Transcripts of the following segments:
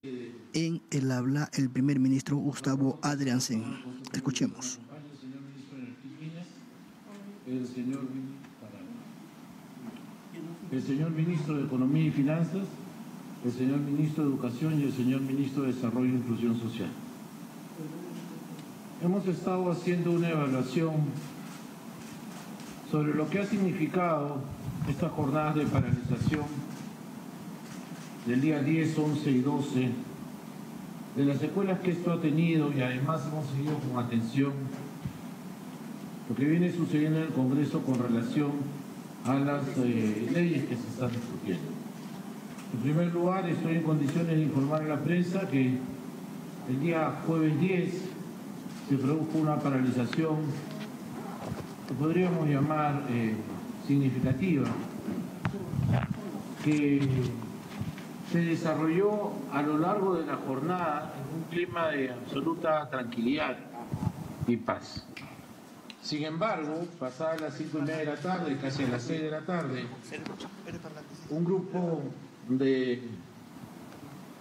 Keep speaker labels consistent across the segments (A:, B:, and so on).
A: En el habla el primer ministro Gustavo Adriansen. Escuchemos.
B: El señor ministro de Economía y Finanzas, el señor ministro de Educación y el señor ministro de Desarrollo e Inclusión Social. Hemos estado haciendo una evaluación sobre lo que ha significado estas jornadas de paralización del día 10, 11 y 12, de las secuelas que esto ha tenido, y además hemos seguido con atención lo que viene sucediendo en el Congreso con relación a las leyes que se están discutiendo. En primer lugar, estoy en condiciones de informar a la prensa que el día jueves 10 se produjo una paralización que podríamos llamar significativa, que se desarrolló a lo largo de la jornada en un clima de absoluta tranquilidad y paz. Sin embargo, pasadas las 5:30 de la tarde, casi a las 6 de la tarde, un grupo de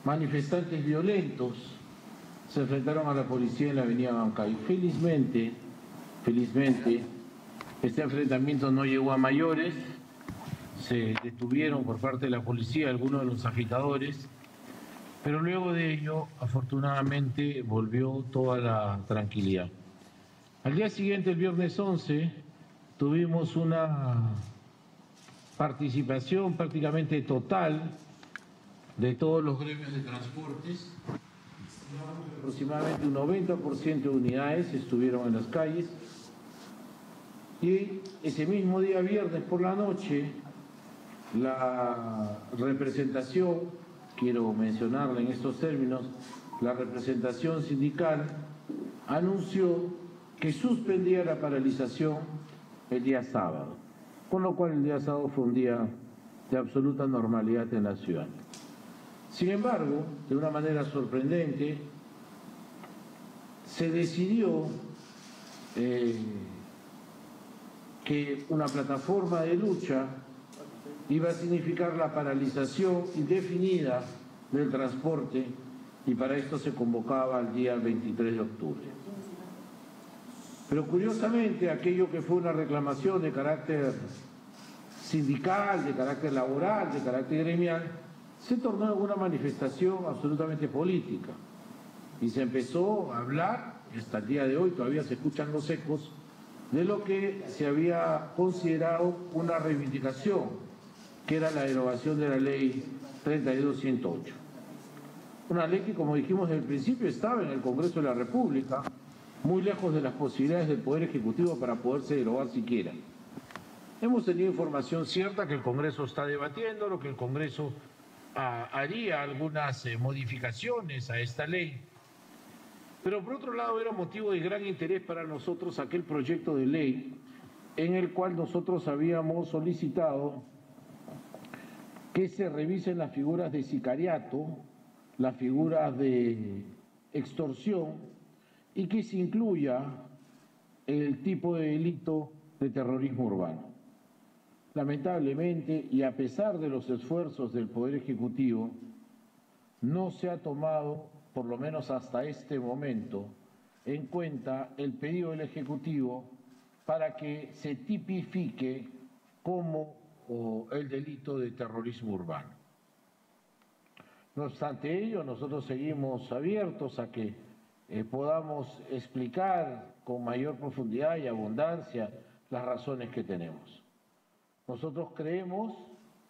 B: manifestantes violentos se enfrentaron a la policía en la avenida Bancay. Felizmente, este enfrentamiento no llegó a mayores. Se detuvieron por parte de la policía algunos de los agitadores, pero luego de ello, afortunadamente, volvió toda la tranquilidad. Al día siguiente, el viernes 11, tuvimos una participación prácticamente total de todos los gremios de transportes. Aproximadamente un 90% de unidades estuvieron en las calles. Y ese mismo día, viernes por la noche, la representación, quiero mencionarla en estos términos, la representación sindical anunció que suspendía la paralización el día sábado, con lo cual el día sábado fue un día de absoluta normalidad en la ciudad. Sin embargo, de una manera sorprendente, se decidió que una plataforma de lucha iba a significar la paralización indefinida del transporte, y para esto se convocaba al día 23 de octubre. Pero curiosamente, aquello que fue una reclamación de carácter sindical, de carácter laboral, de carácter gremial, se tornó en una manifestación absolutamente política. Y se empezó a hablar, y hasta el día de hoy todavía se escuchan los ecos, de lo que se había considerado una reivindicación, que era la derogación de la ley 32.108. Una ley que, como dijimos desde el principio, estaba en el Congreso de la República, muy lejos de las posibilidades del Poder Ejecutivo para poderse derogar siquiera. Hemos tenido información cierta que el Congreso está debatiendo, lo que el Congreso haría algunas modificaciones a esta ley. Pero por otro lado era motivo de gran interés para nosotros aquel proyecto de ley en el cual nosotros habíamos solicitado que se revisen las figuras de sicariato, las figuras de extorsión, y que se incluya el tipo de delito de terrorismo urbano. Lamentablemente, y a pesar de los esfuerzos del Poder Ejecutivo, no se ha tomado, por lo menos hasta este momento, en cuenta el pedido del Ejecutivo para que se tipifique como el delito de terrorismo urbano. No obstante ello, nosotros seguimos abiertos a que podamos explicar con mayor profundidad y abundancia las razones que tenemos. Nosotros creemos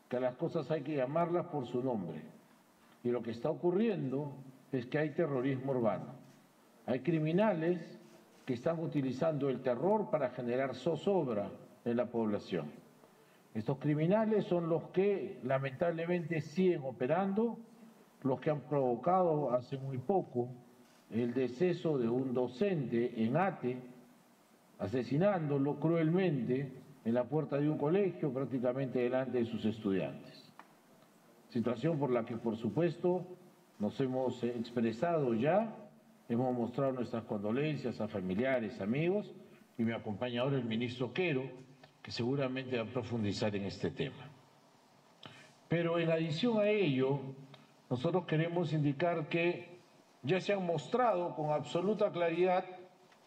B: que a las cosas hay que llamarlas por su nombre, y lo que está ocurriendo es que hay terrorismo urbano. Hay criminales que están utilizando el terror para generar zozobra en la población. Estos criminales son los que lamentablemente siguen operando, los que han provocado hace muy poco el deceso de un docente en Ate, asesinándolo cruelmente en la puerta de un colegio, prácticamente delante de sus estudiantes. Situación por la que, por supuesto, nos hemos expresado ya, hemos mostrado nuestras condolencias a familiares, amigos, y me acompaña ahora el ministro Quero, que seguramente va a profundizar en este tema. Pero en adición a ello, nosotros queremos indicar que ya se han mostrado con absoluta claridad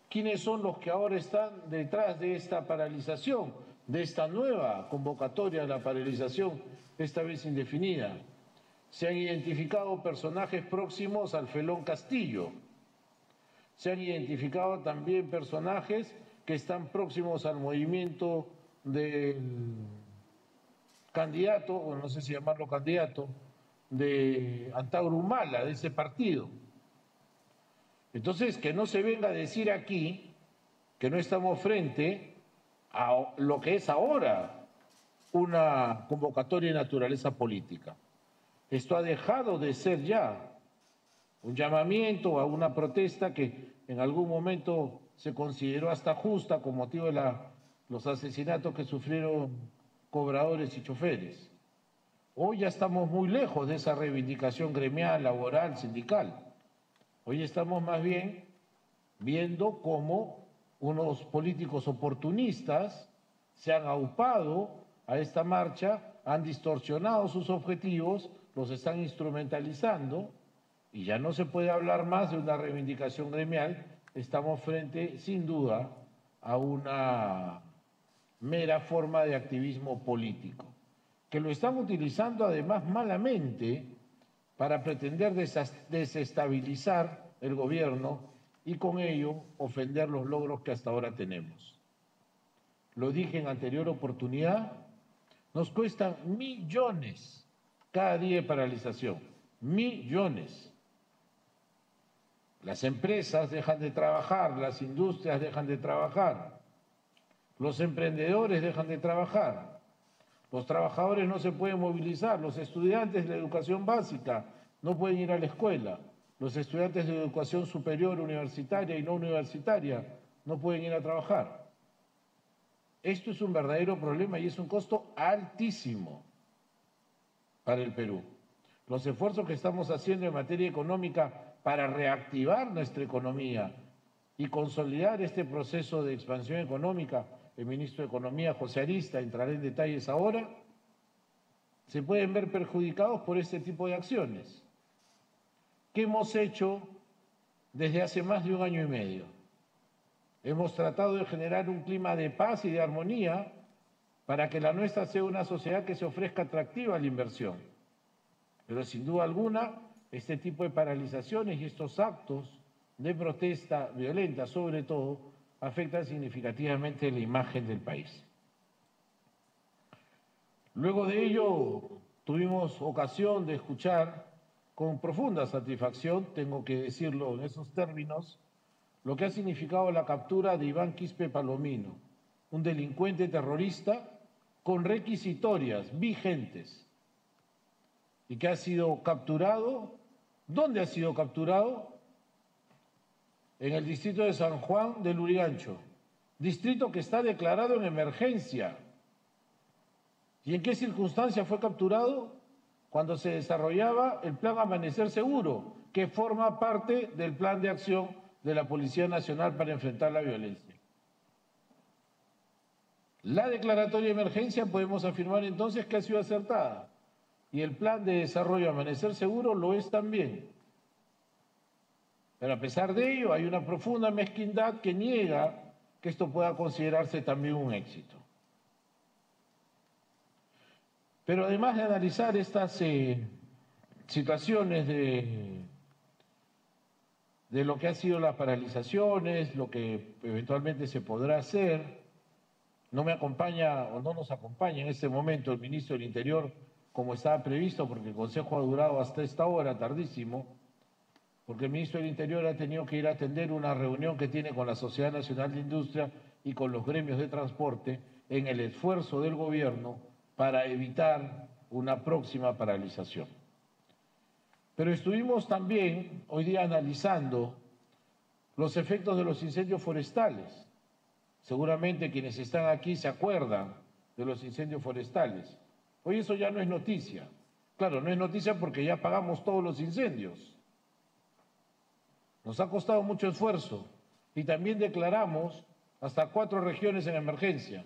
B: quiénes son los que ahora están detrás de esta paralización, de esta nueva convocatoria a la paralización, esta vez indefinida. Se han identificado personajes próximos al Felón Castillo. Se han identificado también personajes que están próximos al movimiento del candidato, o no sé si llamarlo candidato, de Antauro Humala, de ese partido. Entonces, que no se venga a decir aquí que no estamos frente a lo que es ahora una convocatoria de naturaleza política. Esto ha dejado de ser ya un llamamiento a una protesta que en algún momento se consideró hasta justa con motivo de los asesinatos que sufrieron cobradores y choferes. Hoy ya estamos muy lejos de esa reivindicación gremial, laboral, sindical. Hoy estamos más bien viendo cómo unos políticos oportunistas se han aupado a esta marcha, han distorsionado sus objetivos, los están instrumentalizando y ya no se puede hablar más de una reivindicación gremial. Estamos frente, sin duda, a una mera forma de activismo político, que lo están utilizando además malamente para pretender desestabilizar el gobierno y con ello ofender los logros que hasta ahora tenemos. Lo dije en anterior oportunidad, nos cuestan millones cada día de paralización, millones. Las empresas dejan de trabajar, las industrias dejan de trabajar, los emprendedores dejan de trabajar, los trabajadores no se pueden movilizar, los estudiantes de la educación básica no pueden ir a la escuela, los estudiantes de educación superior, universitaria y no universitaria no pueden ir a trabajar. Esto es un verdadero problema y es un costo altísimo para el Perú. Los esfuerzos que estamos haciendo en materia económica para reactivar nuestra economía y consolidar este proceso de expansión económica, el ministro de Economía, José Arista, entrará en detalles ahora, se pueden ver perjudicados por este tipo de acciones. ¿Qué hemos hecho desde hace más de 1 año y medio? Hemos tratado de generar un clima de paz y de armonía para que la nuestra sea una sociedad que se ofrezca atractiva a la inversión. Pero sin duda alguna, este tipo de paralizaciones y estos actos de protesta violenta, sobre todo, afectan significativamente la imagen del país. Luego de ello, tuvimos ocasión de escuchar con profunda satisfacción, tengo que decirlo en esos términos, lo que ha significado la captura de Iván Quispe Palomino, un delincuente terrorista con requisitorias vigentes y que ha sido capturado. ¿Dónde ha sido capturado? En el distrito de San Juan del Lurigancho, distrito que está declarado en emergencia. ¿Y en qué circunstancia fue capturado? Cuando se desarrollaba el Plan Amanecer Seguro, que forma parte del plan de acción de la Policía Nacional para enfrentar la violencia. La declaratoria de emergencia podemos afirmar entonces que ha sido acertada y el plan de desarrollo Amanecer Seguro lo es también. Pero a pesar de ello hay una profunda mezquindad que niega que esto pueda considerarse también un éxito. Pero además de analizar estas situaciones de lo que han sido las paralizaciones, lo que eventualmente se podrá hacer, no me acompaña o no nos acompaña en este momento el ministro del Interior como estaba previsto, porque el Consejo ha durado hasta esta hora, tardísimo, porque el ministro del Interior ha tenido que ir a atender una reunión que tiene con la Sociedad Nacional de Industria y con los gremios de transporte en el esfuerzo del gobierno para evitar una próxima paralización. Pero estuvimos también hoy día analizando los efectos de los incendios forestales. Seguramente quienes están aquí se acuerdan de los incendios forestales. Hoy eso ya no es noticia. Claro, no es noticia porque ya apagamos todos los incendios. Nos ha costado mucho esfuerzo y también declaramos hasta 4 regiones en emergencia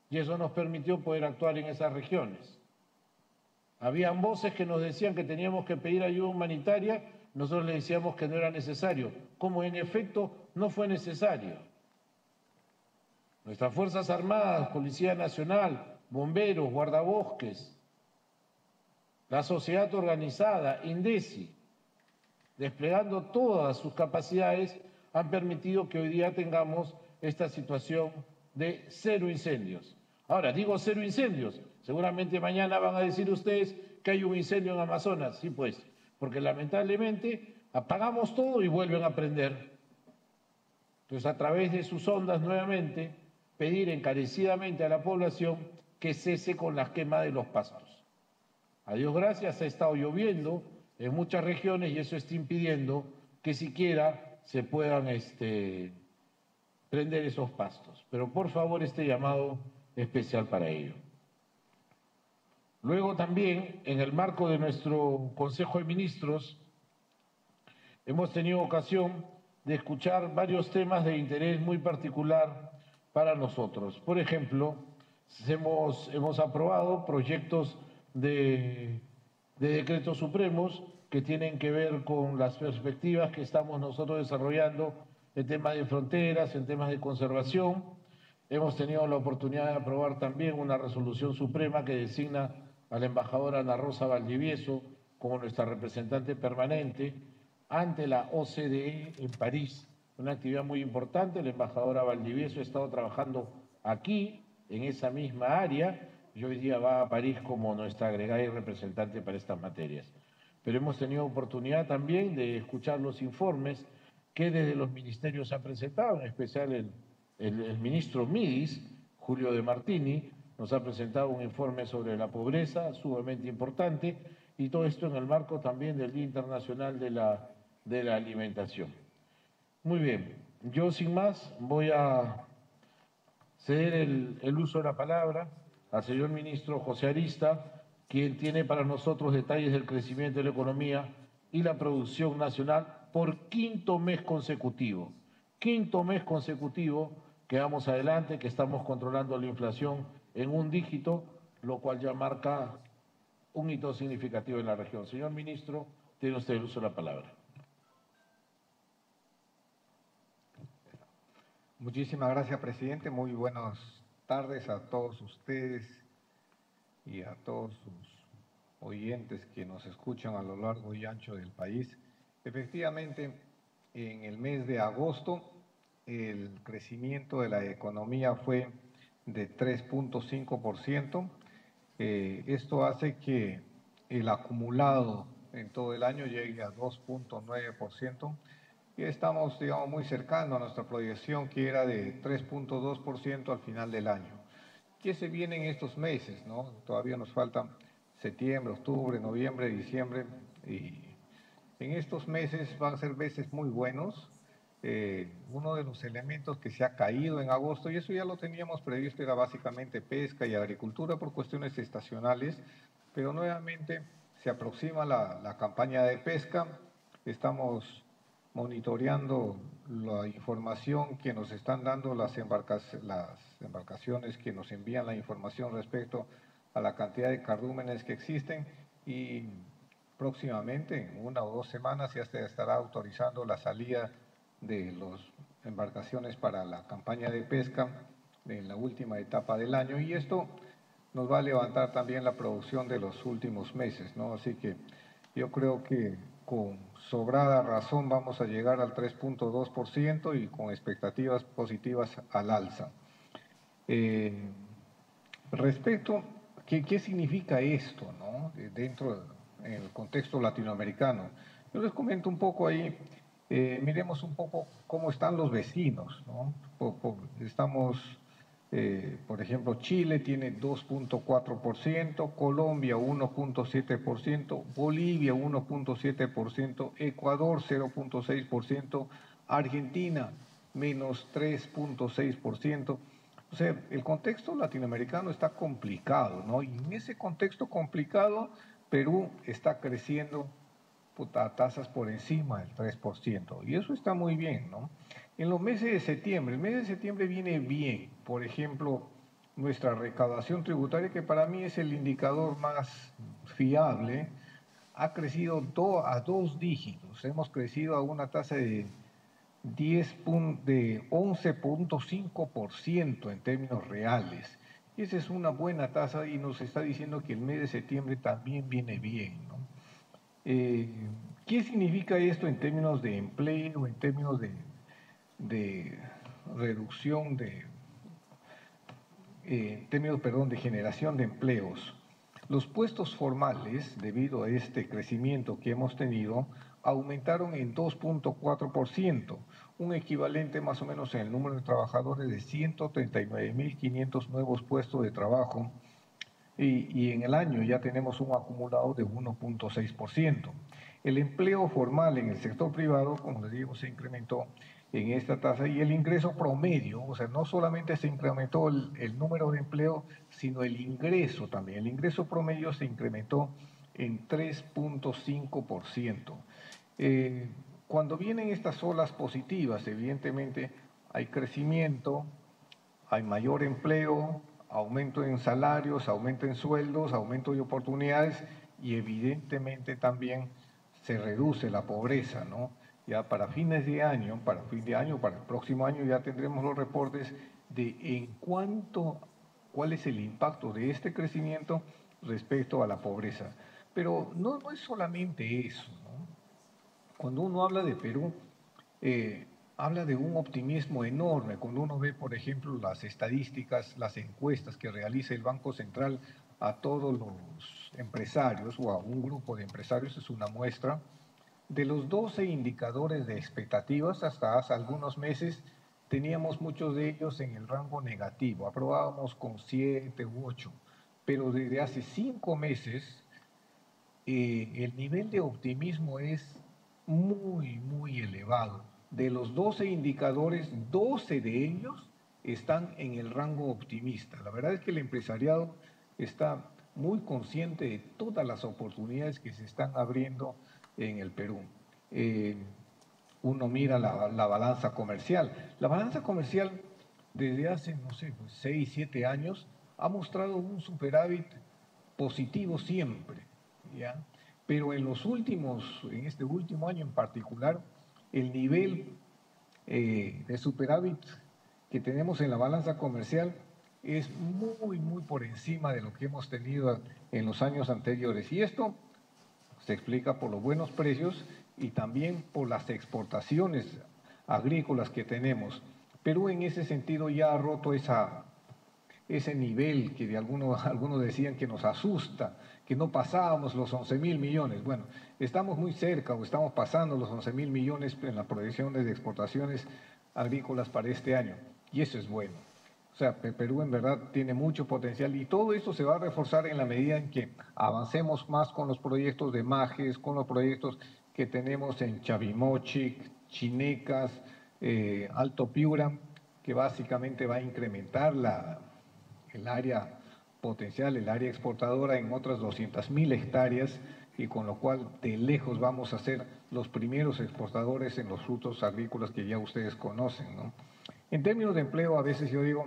B: y eso nos permitió poder actuar en esas regiones. Habían voces que nos decían que teníamos que pedir ayuda humanitaria, nosotros les decíamos que no era necesario, como en efecto no fue necesario. Nuestras Fuerzas Armadas, Policía Nacional, bomberos, guardabosques, la sociedad organizada, INDECI, desplegando todas sus capacidades, han permitido que hoy día tengamos esta situación de 0 incendios. Ahora, digo 0 incendios, seguramente mañana van a decir ustedes que hay un incendio en Amazonas, sí pues, porque lamentablemente apagamos todo y vuelven a prender. Entonces, a través de sus ondas nuevamente, pedir encarecidamente a la población que cese con las quemas de los pastos. A Dios gracias, ha estado lloviendo en muchas regiones y eso está impidiendo que siquiera se puedan prender esos pastos. Pero por favor, este llamado especial para ello. Luego también, en el marco de nuestro Consejo de Ministros, hemos tenido ocasión de escuchar varios temas de interés muy particular para nosotros. Por ejemplo, hemos aprobado proyectos de decretos supremos que tienen que ver con las perspectivas que estamos nosotros desarrollando en temas de fronteras, en temas de conservación. Hemos tenido la oportunidad de aprobar también una resolución suprema que designa a la embajadora Ana Rosa Valdivieso como nuestra representante permanente ante la OCDE en París. Una actividad muy importante, la embajadora Valdivieso ha estado trabajando aquí, en esa misma área, y hoy día va a París como nuestra agregada y representante para estas materias. Pero hemos tenido oportunidad también de escuchar los informes que desde los ministerios ha presentado, en especial el ministro Midis, Julio de Martini, nos ha presentado un informe sobre la pobreza sumamente importante, y todo esto en el marco también del Día Internacional de la Alimentación. Muy bien, yo sin más voy a ceder el uso de la palabra al señor ministro José Arista, quien tiene para nosotros detalles del crecimiento de la economía y la producción nacional por quinto mes consecutivo. Quinto mes consecutivo que vamos adelante, que estamos controlando la inflación en un dígito, lo cual ya marca un hito significativo en la región. Señor ministro, tiene usted el uso de la palabra.
C: Muchísimas gracias, presidente. Muy buenas tardes a todos ustedes y a todos sus oyentes que nos escuchan a lo largo y ancho del país. Efectivamente, en el mes de agosto, el crecimiento de la economía fue de 3.5%. Esto hace que el acumulado en todo el año llegue a 2.9%. Y estamos, digamos, muy cercanos a nuestra proyección, que era de 3.2% al final del año. ¿Qué se viene en estos meses, no? Todavía nos faltan septiembre, octubre, noviembre, diciembre, y en estos meses van a ser meses muy buenos. Uno de los elementos que se ha caído en agosto, y eso ya lo teníamos previsto, era básicamente pesca y agricultura por cuestiones estacionales, pero nuevamente se aproxima la campaña de pesca. Estamos monitoreando la información que nos están dando las embarcaciones que nos envían la información respecto a la cantidad de cardúmenes que existen, y próximamente, en 1 o 2 semanas, ya se estará autorizando la salida de las embarcaciones para la campaña de pesca en la última etapa del año, y esto nos va a levantar también la producción de los últimos meses, ¿no? Así que yo creo que con sobrada razón vamos a llegar al 3.2% y con expectativas positivas al alza. Respecto, ¿qué significa esto, no? Dentro del contexto latinoamericano. Yo les comento un poco ahí, miremos un poco cómo están los vecinos, ¿no? Estamos... por ejemplo, Chile tiene 2.4%, Colombia 1.7%, Bolivia 1.7%, Ecuador 0.6%, Argentina menos 3.6%. O sea, el contexto latinoamericano está complicado, ¿no? Y en ese contexto complicado, Perú está creciendo a tasas por encima del 3%, y eso está muy bien, ¿no? En los meses de septiembre, el mes de septiembre viene bien. Por ejemplo, nuestra recaudación tributaria, que para mí es el indicador más fiable, ha crecido a 2 dígitos. Hemos crecido a una tasa de 11.5% en términos reales. Y esa es una buena tasa y nos está diciendo que el mes de septiembre también viene bien, ¿no? ¿Qué significa esto en términos de empleo, en términos de reducción de generación de empleos? Los puestos formales, debido a este crecimiento que hemos tenido, aumentaron en 2.4%, un equivalente más o menos en el número de trabajadores de 139.500 nuevos puestos de trabajo, y en el año ya tenemos un acumulado de 1.6%. El empleo formal en el sector privado, como les digo, se incrementó en esta tasa, y el ingreso promedio, o sea, no solamente se incrementó el número de empleo, sino el ingreso también. El ingreso promedio se incrementó en 3.5%. Cuando vienen estas olas positivas, evidentemente hay crecimiento, hay mayor empleo, aumento en salarios, aumento en sueldos, aumento de oportunidades, y evidentemente también se reduce la pobreza, ¿no? Ya para fines de año, para el próximo año ya tendremos los reportes de cuál es el impacto de este crecimiento respecto a la pobreza. Pero no es solamente eso, ¿no? Cuando uno habla de Perú, habla de un optimismo enorme. Cuando uno ve, por ejemplo, las estadísticas, las encuestas que realiza el Banco Central a todos los empresarios o a un grupo de empresarios, es una muestra. De los 12 indicadores de expectativas, hasta hace algunos meses teníamos muchos de ellos en el rango negativo, aprobábamos con 7 u 8, pero desde hace 5 meses el nivel de optimismo es muy elevado. De los 12 indicadores, 12 de ellos están en el rango optimista. La verdad es que el empresariado está muy consciente de todas las oportunidades que se están abriendo en el Perú. Uno mira la balanza comercial. La balanza comercial desde hace, 6, 7 años ha mostrado un superávit positivo siempre, ¿ya? Pero en este último año en particular, el nivel de superávit que tenemos en la balanza comercial es muy por encima de lo que hemos tenido en los años anteriores. Y esto se explica por los buenos precios y también por las exportaciones agrícolas que tenemos. Perú en ese sentido ya ha roto ese nivel que algunos decían que nos asusta, que no pasábamos los 11.000 millones. Bueno, estamos muy cerca o estamos pasando los 11.000 millones en las proyecciones de exportaciones agrícolas para este año, y eso es bueno. O sea, Perú en verdad tiene mucho potencial, y todo esto se va a reforzar en la medida en que avancemos más con los proyectos de Majes, con los proyectos que tenemos en Chavimochic, Chinecas, Alto Piura, que básicamente va a incrementar el área potencial, el área exportadora en otras 200.000 hectáreas, y con lo cual de lejos vamos a ser los primeros exportadores en los frutos agrícolas que ya ustedes conocen, ¿no? En términos de empleo, a veces yo digo,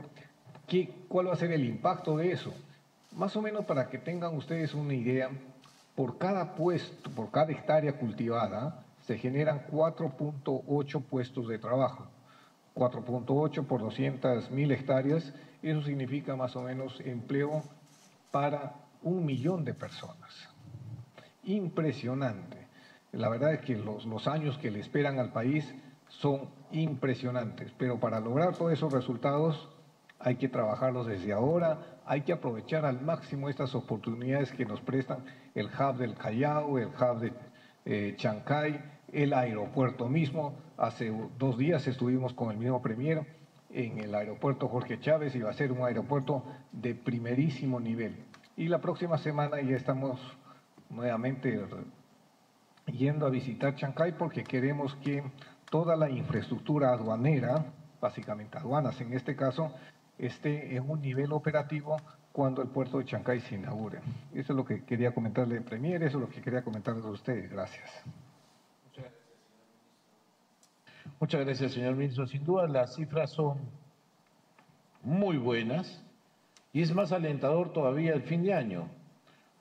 C: ¿cuál va a ser el impacto de eso? Más o menos para que tengan ustedes una idea, por cada hectárea cultivada, se generan 4.8 puestos de trabajo. 4.8 por 200.000 hectáreas, eso significa más o menos empleo para 1 millón de personas. Impresionante. La verdad es que los años que le esperan al país son impresionantes, pero para lograr todos esos resultados hay que trabajarlos desde ahora, hay que aprovechar al máximo estas oportunidades que nos prestan el hub del Callao, el hub de Chancay, el aeropuerto mismo. Hace 2 días estuvimos con el mismo premier en el aeropuerto Jorge Chávez, y va a ser un aeropuerto de primerísimo nivel. Y la próxima semana ya estamos nuevamente yendo a visitar Chancay, porque queremos que toda la infraestructura aduanera, básicamente aduanas en este caso, esté en un nivel operativo cuando el puerto de Chancay se inaugure. Eso es lo que quería comentarle, premier, eso es lo que quería comentarles a ustedes. Gracias.
B: Muchas gracias, señor ministro. Sin duda las cifras son muy buenas, y es más alentador todavía el fin de año,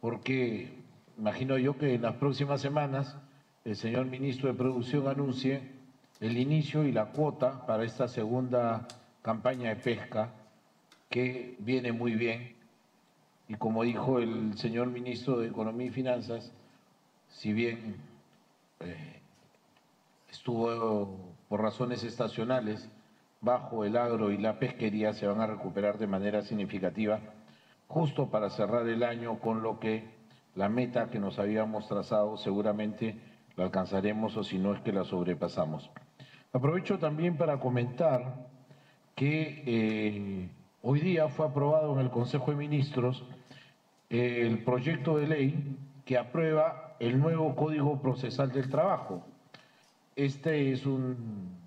B: porque imagino yo que en las próximas semanas el señor ministro de Producción anuncie el inicio y la cuota para esta segunda campaña de pesca, que viene muy bien. Y como dijo el señor ministro de Economía y Finanzas, si bien estuvo por razones estacionales bajo el agro y la pesquería, se van a recuperar de manera significativa, justo para cerrar el año con lo que la meta que nos habíamos trazado seguramente la alcanzaremos, o si no es que la sobrepasamos. Aprovecho también para comentar que hoy día fue aprobado en el Consejo de Ministros el proyecto de ley que aprueba el nuevo Código Procesal del Trabajo. Este es un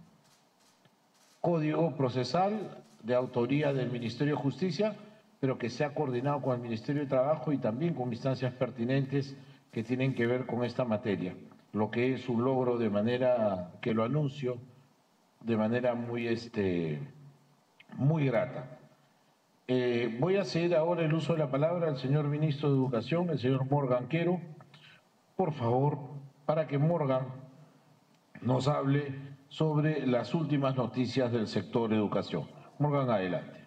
B: código procesal de autoría del Ministerio de Justicia, pero que se ha coordinado con el Ministerio de Trabajo y también con instancias pertinentes que tienen que ver con esta materia, lo que es un logro, de manera que lo anuncio de manera muy grata. Voy a ceder ahora el uso de la palabra al señor ministro de Educación, el señor Morgan Quero, por favor, para que Morgan nos hable sobre las últimas noticias del sector educación. Morgan, adelante.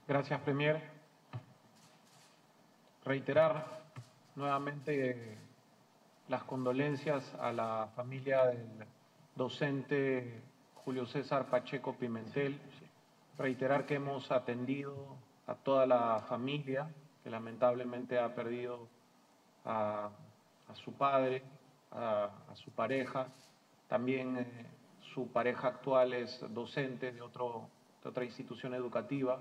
D: Gracias, Premier. Reiterar nuevamente las condolencias a la familia del docente Julio César Pacheco Pimentel. Reiterar que hemos atendido a toda la familia que lamentablemente ha perdido a su padre, a su pareja. También su pareja actual es docente de otra institución educativa.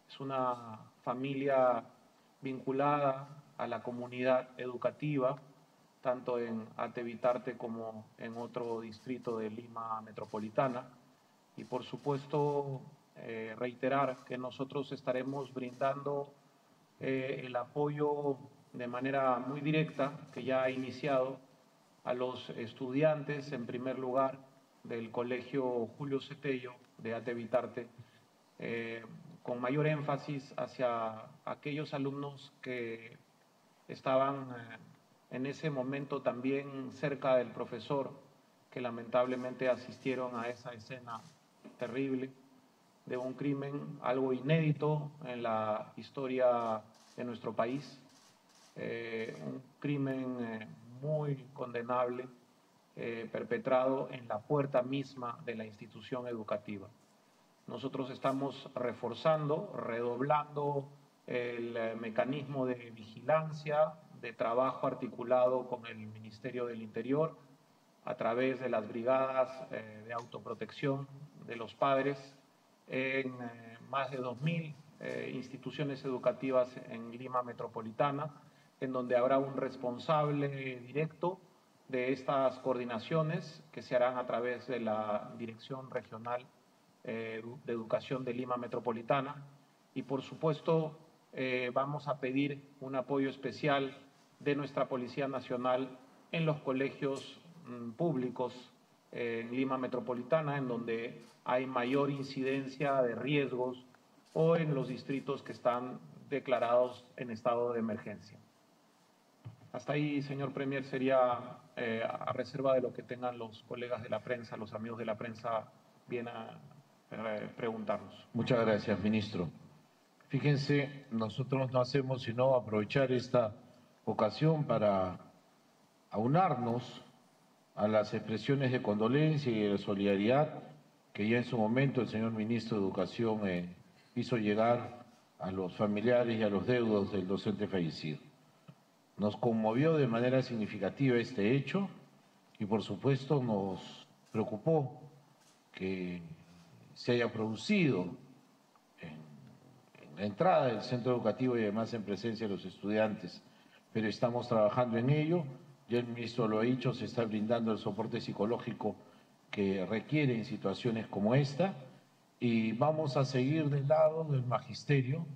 D: Es una familia vinculada a la comunidad educativa, tanto en Atevitarte como en otro distrito de Lima Metropolitana. Y por supuesto, reiterar que nosotros estaremos brindando el apoyo de manera muy directa, que ya ha iniciado, a los estudiantes, en primer lugar, del Colegio Julio Cetello de Atevitarte, con mayor énfasis hacia aquellos alumnos que estaban en ese momento también cerca del profesor, que lamentablemente asistieron a esa escena terrible de un crimen, algo inédito en la historia de nuestro país, un crimen muy condenable, perpetrado en la puerta misma de la institución educativa. Nosotros estamos reforzando, redoblando el mecanismo de vigilancia, de trabajo articulado con el Ministerio del Interior a través de las brigadas de autoprotección de los padres en más de 2.000 instituciones educativas en Lima Metropolitana, en donde habrá un responsable directo de estas coordinaciones que se harán a través de la Dirección Regional de Educación de Lima Metropolitana. Y por supuesto vamos a pedir un apoyo especial de nuestra Policía Nacional en los colegios públicos en Lima Metropolitana, en donde hay mayor incidencia de riesgos, o en los distritos que están declarados en estado de emergencia. Hasta ahí, señor Premier, sería a reserva de lo que tengan los colegas de la prensa, los amigos de la prensa, bien a preguntarnos.
B: Muchas gracias, ministro. Fíjense, nosotros no hacemos sino aprovechar esta ocasión para aunarnos a las expresiones de condolencia y de solidaridad que ya en su momento el señor ministro de Educación hizo llegar a los familiares y a los deudos del docente fallecido. Nos conmovió de manera significativa este hecho y por supuesto nos preocupó que se haya producido en la entrada del centro educativo y además en presencia de los estudiantes, pero estamos trabajando en ello. Ya el ministro lo ha dicho, se está brindando el soporte psicológico que requiere en situaciones como esta, y vamos a seguir del lado del magisterio,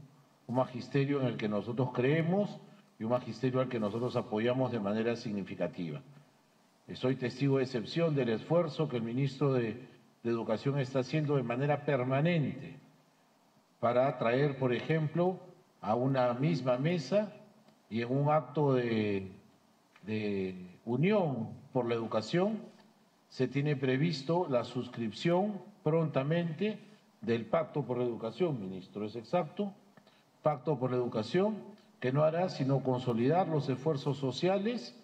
B: un magisterio en el que nosotros creemos y un magisterio al que nosotros apoyamos de manera significativa. Soy testigo de excepción del esfuerzo que el ministro de Educación está haciendo de manera permanente para traer, por ejemplo, a una misma mesa y en un acto de unión por la educación se tiene previsto la suscripción prontamente del Pacto por la Educación, ministro, es exacto, Pacto por la Educación, que no hará sino consolidar los esfuerzos sociales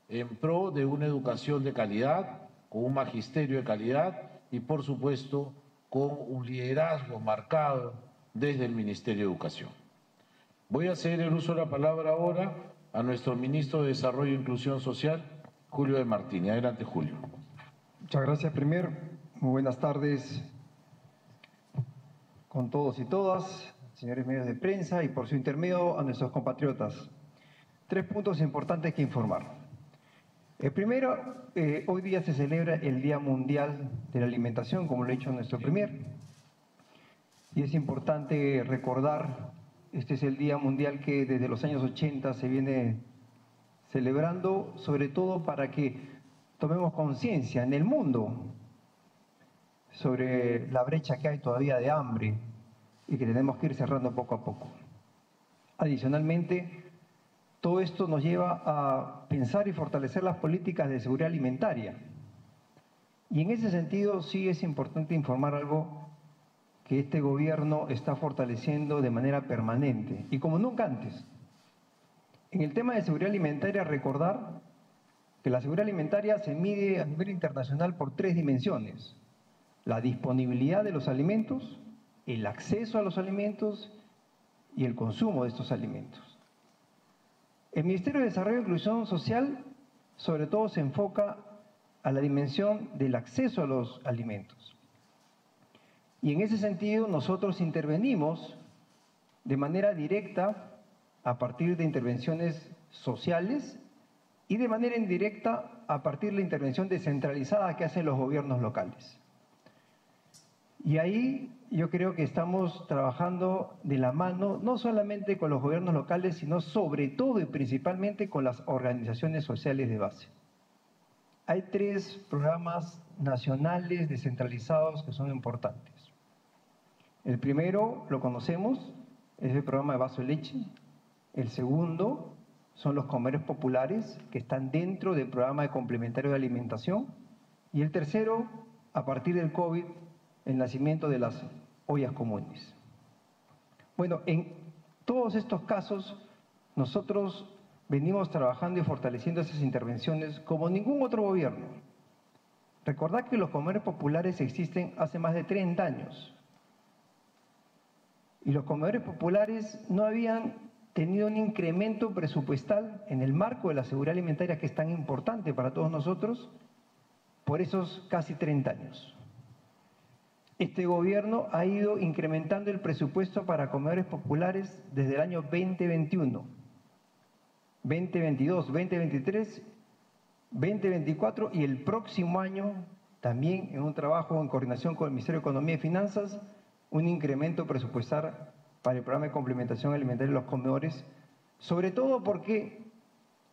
B: en pro de una educación de calidad, con un magisterio de calidad y, por supuesto, con un liderazgo marcado desde el Ministerio de Educación. Voy a ceder el uso de la palabra ahora a nuestro ministro de Desarrollo e Inclusión Social, Julio de Martínez. Adelante, Julio.
E: Muchas gracias, Premier. Muy buenas tardes con todos y todas, señores medios de prensa y por su intermedio a nuestros compatriotas. 3 puntos importantes que informar. El primero, hoy día se celebra el Día Mundial de la Alimentación, como lo ha dicho nuestro Premier. Y es importante recordar, este es el Día Mundial que desde los años 80 se viene celebrando, sobre todo para que tomemos conciencia en el mundo sobre la brecha que hay todavía de hambre y que tenemos que ir cerrando poco a poco. Adicionalmente, todo esto nos lleva a pensar y fortalecer las políticas de seguridad alimentaria. Y en ese sentido sí es importante informar algo que este gobierno está fortaleciendo de manera permanente y como nunca antes. En el tema de seguridad alimentaria, recordar que la seguridad alimentaria se mide a nivel internacional por 3 dimensiones: la disponibilidad de los alimentos, el acceso a los alimentos y el consumo de estos alimentos. El Ministerio de Desarrollo e Inclusión Social sobre todo se enfoca a la dimensión del acceso a los alimentos. Y en ese sentido nosotros intervenimos de manera directa a partir de intervenciones sociales y de manera indirecta a partir de la intervención descentralizada que hacen los gobiernos locales. Y ahí yo creo que estamos trabajando de la mano, no solamente con los gobiernos locales, sino sobre todo y principalmente con las organizaciones sociales de base. Hay 3 programas nacionales descentralizados que son importantes. El primero, lo conocemos, es el programa de vaso de leche. El segundo son los comedores populares que están dentro del programa de complementario de alimentación. Y el tercero, a partir del COVID, el nacimiento de las ollas comunes. Bueno, en todos estos casos nosotros venimos trabajando y fortaleciendo esas intervenciones como ningún otro gobierno. Recordad que los comedores populares existen hace más de 30 años. Y los comedores populares no habían tenido un incremento presupuestal en el marco de la seguridad alimentaria que es tan importante para todos nosotros por esos casi 30 años. Este gobierno ha ido incrementando el presupuesto para comedores populares desde el año 2021, 2022, 2023, 2024 y el próximo año también en un trabajo en coordinación con el Ministerio de Economía y Finanzas, un incremento presupuestal para el programa de complementación alimentaria de los comedores, sobre todo porque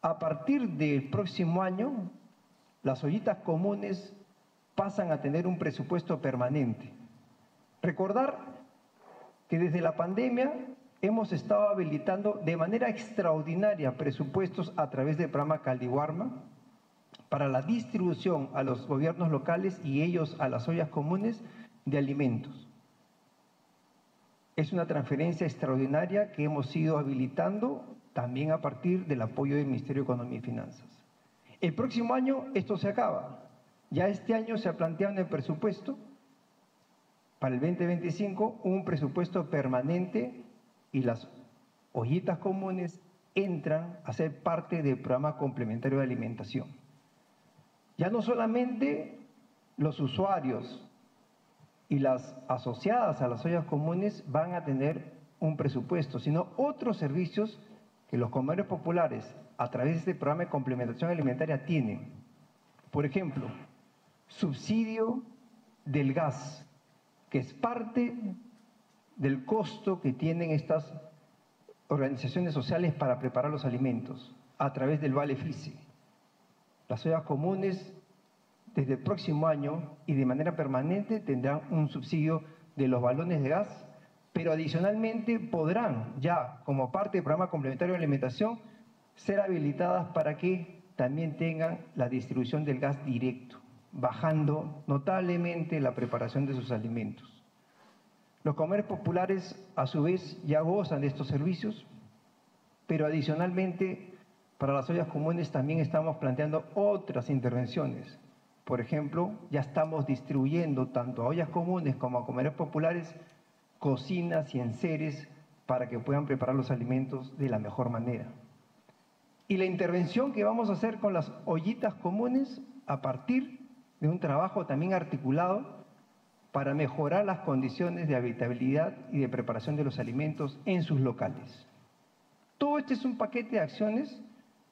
E: a partir del próximo año las ollitas comunes pasan a tener un presupuesto permanente. Recordar que desde la pandemia hemos estado habilitando de manera extraordinaria presupuestos a través del programa Caldiwarma para la distribución a los gobiernos locales y ellos a las ollas comunes de alimentos. Es una transferencia extraordinaria que hemos ido habilitando también a partir del apoyo del Ministerio de Economía y Finanzas. El próximo año esto se acaba. Ya este año se ha planteado en el presupuesto para el 2025 un presupuesto permanente y las ollitas comunes entran a ser parte del programa complementario de alimentación. Ya no solamente los usuarios y las asociadas a las ollas comunes van a tener un presupuesto, sino otros servicios que los comedores populares a través de este programa de complementación alimentaria tienen. Por ejemplo, subsidio del gas, que es parte del costo que tienen estas organizaciones sociales para preparar los alimentos a través del Vale FICE. Las ollas comunes desde el próximo año y de manera permanente tendrán un subsidio de los balones de gas pero adicionalmente podrán ya, como parte del programa complementario de alimentación, ser habilitadas para que también tengan la distribución del gas directo, bajando notablemente la preparación de sus alimentos. Los comedores populares, a su vez, ya gozan de estos servicios, pero adicionalmente, para las ollas comunes también estamos planteando otras intervenciones. Por ejemplo, ya estamos distribuyendo tanto a ollas comunes como a comedores populares cocinas y enseres para que puedan preparar los alimentos de la mejor manera. Y la intervención que vamos a hacer con las ollitas comunes a partir de un trabajo también articulado para mejorar las condiciones de habitabilidad y de preparación de los alimentos en sus locales. Todo este es un paquete de acciones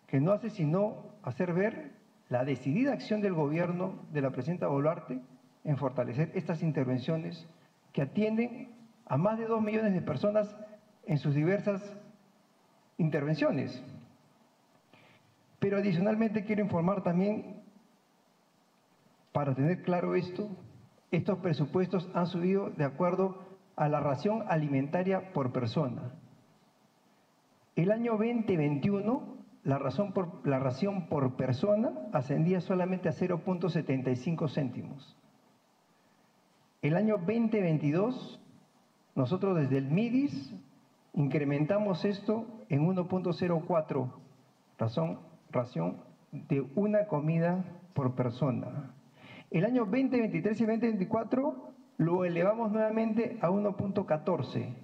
E: que no hace sino hacer ver la decidida acción del gobierno de la presidenta Boluarte en fortalecer estas intervenciones que atienden a más de 2 millones de personas en sus diversas intervenciones. Pero adicionalmente quiero informar también, para tener claro esto, estos presupuestos han subido de acuerdo a la ración alimentaria por persona. El año 2021, la ración por persona ascendía solamente a 0.75 céntimos. El año 2022, nosotros desde el MIDIS incrementamos esto en 1.04 ración de una comida por persona. El año 2023 y 2024 lo elevamos nuevamente a 1.14.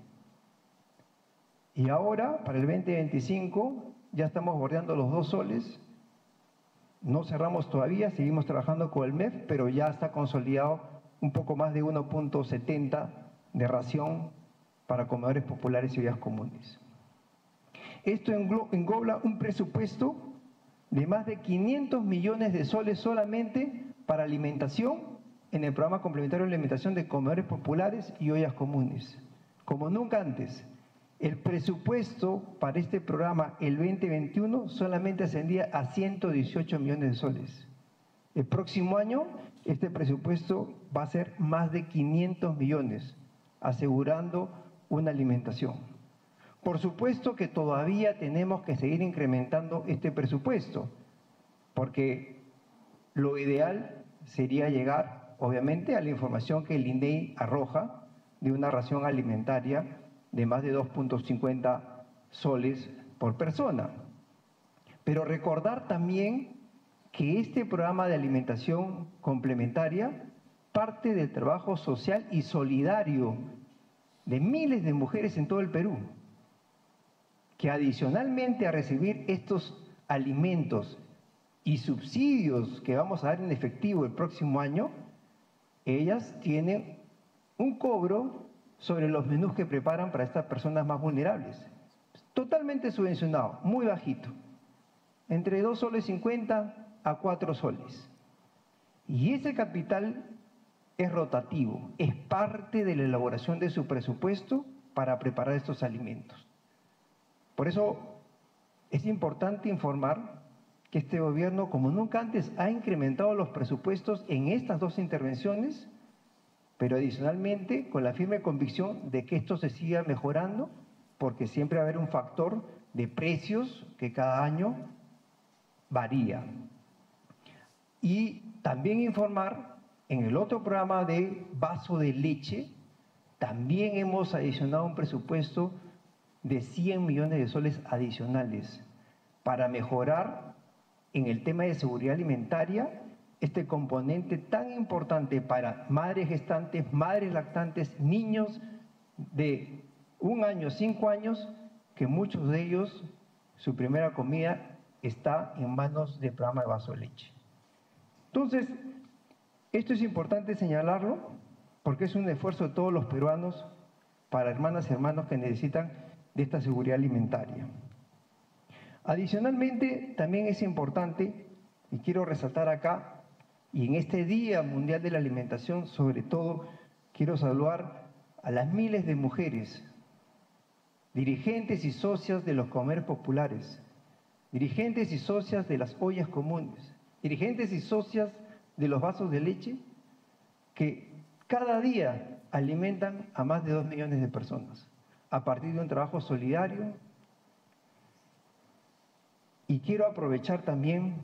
E: Y ahora, para el 2025, ya estamos bordeando los 2 soles. No cerramos todavía, seguimos trabajando con el MEF, pero ya está consolidado un poco más de 1.70 de ración para comedores populares y ollas comunes. Esto engloba un presupuesto de más de 500 millones de soles solamente para alimentación en el programa complementario de alimentación de comedores populares y ollas comunes. Como nunca antes, el presupuesto para este programa el 2021 solamente ascendía a 118 millones de soles. El próximo año este presupuesto va a ser más de 500 millones, asegurando una alimentación. Por supuesto que todavía tenemos que seguir incrementando este presupuesto, porque lo ideal sería llegar, obviamente, a la información que el INDEI arroja de una ración alimentaria de más de 2.50 soles por persona. Pero recordar también que este programa de alimentación complementaria parte del trabajo social y solidario de miles de mujeres en todo el Perú, que adicionalmente a recibir estos alimentos y subsidios que vamos a dar en efectivo el próximo año, ellas tienen un cobro sobre los menús que preparan para estas personas más vulnerables. Totalmente subvencionado, muy bajito, entre 2,50 soles a 4 soles. Y ese capital es rotativo, es parte de la elaboración de su presupuesto para preparar estos alimentos. Por eso es importante informar que este gobierno, como nunca antes, ha incrementado los presupuestos en estas 2 intervenciones, pero adicionalmente con la firme convicción de que esto se siga mejorando, porque siempre va a haber un factor de precios que cada año varía. Y también informar, en el otro programa de vaso de leche, también hemos adicionado un presupuesto de 100 millones de soles adicionales para mejorar en el tema de seguridad alimentaria este componente tan importante para madres gestantes, madres lactantes, niños de 1 año, 5 años, que muchos de ellos, su primera comida está en manos del programa de vaso de leche. Entonces, esto es importante señalarlo porque es un esfuerzo de todos los peruanos para hermanas y hermanos que necesitan de esta seguridad alimentaria. Adicionalmente, también es importante, y quiero resaltar acá, y en este Día Mundial de la Alimentación, sobre todo, quiero saludar a las miles de mujeres, dirigentes y socias de los comedores populares, dirigentes y socias de las ollas comunes, dirigentes y socias de los vasos de leche, que cada día alimentan a más de 2 millones de personas a partir de un trabajo solidario. Y quiero aprovechar también,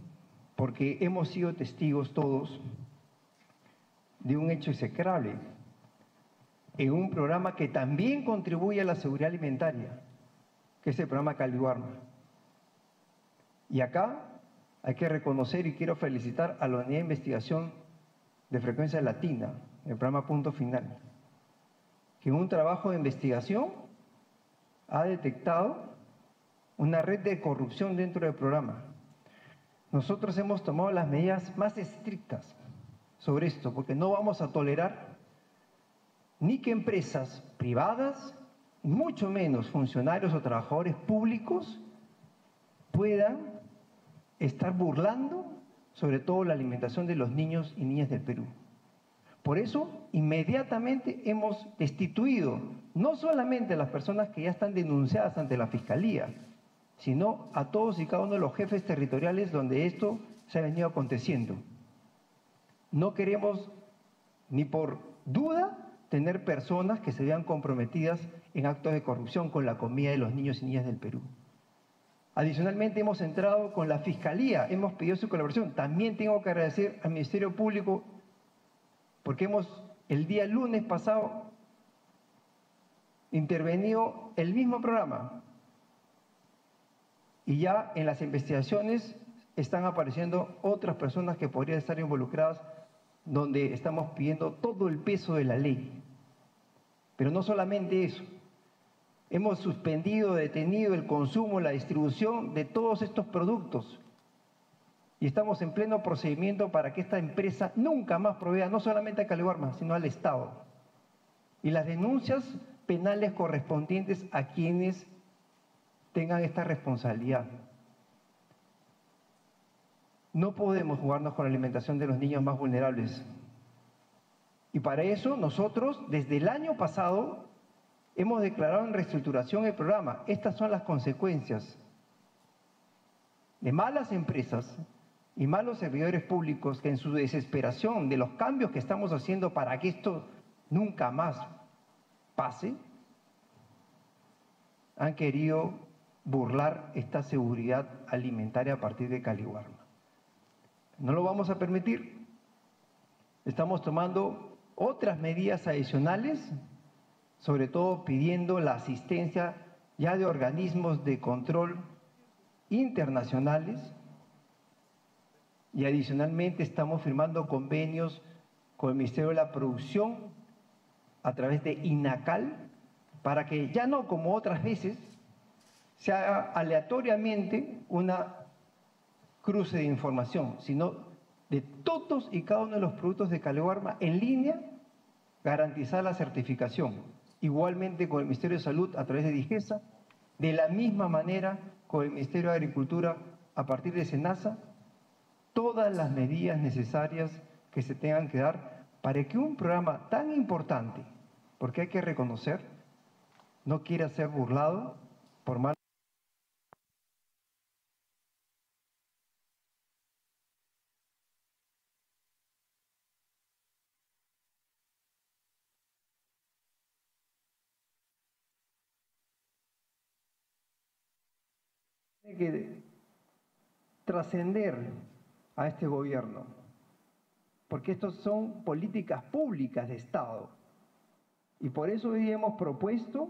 E: porque hemos sido testigos todos de un hecho execrable en un programa que también contribuye a la seguridad alimentaria, que es el programa Caliwarma. Y acá hay que reconocer y quiero felicitar a la Unidad de Investigación de Frecuencia Latina, el programa Punto Final, que en un trabajo de investigación ha detectado una red de corrupción dentro del programa. Nosotros hemos tomado las medidas más estrictas sobre esto, porque no vamos a tolerar ni que empresas privadas, mucho menos funcionarios o trabajadores públicos, puedan estar burlando sobre todo la alimentación de los niños y niñas del Perú. Por eso, inmediatamente hemos destituido no solamente a las personas que ya están denunciadas ante la Fiscalía, sino a todos y cada uno de los jefes territoriales donde esto se ha venido aconteciendo. No queremos, ni por duda, tener personas que se vean comprometidas en actos de corrupción con la comida de los niños y niñas del Perú. Adicionalmente, hemos entrado con la Fiscalía, hemos pedido su colaboración. También tengo que agradecer al Ministerio Público porque el día lunes pasado, intervenido el mismo programa. Y ya en las investigaciones están apareciendo otras personas que podrían estar involucradas, donde estamos pidiendo todo el peso de la ley. Pero no solamente eso. Hemos suspendido, detenido el consumo, la distribución de todos estos productos. Y estamos en pleno procedimiento para que esta empresa nunca más provea, no solamente a Caliwarma, sino al Estado. Y las denuncias penales correspondientes a quienes tengan esta responsabilidad. No podemos jugarnos con la alimentación de los niños más vulnerables. Y para eso nosotros, desde el año pasado, hemos declarado en reestructuración el programa. Estas son las consecuencias de malas empresas y malos servidores públicos que en su desesperación de los cambios que estamos haciendo para que esto nunca más pase, han querido burlar esta seguridad alimentaria a partir de Caliwarma. No lo vamos a permitir. Estamos tomando otras medidas adicionales, sobre todo pidiendo la asistencia ya de organismos de control internacionales, y adicionalmente estamos firmando convenios con el Ministerio de la Producción a través de INACAL para que ya no como otras veces se haga aleatoriamente una cruce de información, sino de todos y cada uno de los productos de Caliwarma en línea, garantizar la certificación. Igualmente con el Ministerio de Salud a través de DIGESA, de la misma manera con el Ministerio de Agricultura a partir de SENASA, todas las medidas necesarias que se tengan que dar para que un programa tan importante, porque hay que reconocer, no quiera ser burlado por mal. Tiene que trascender a este gobierno, porque estos son políticas públicas de Estado. Y por eso hoy hemos propuesto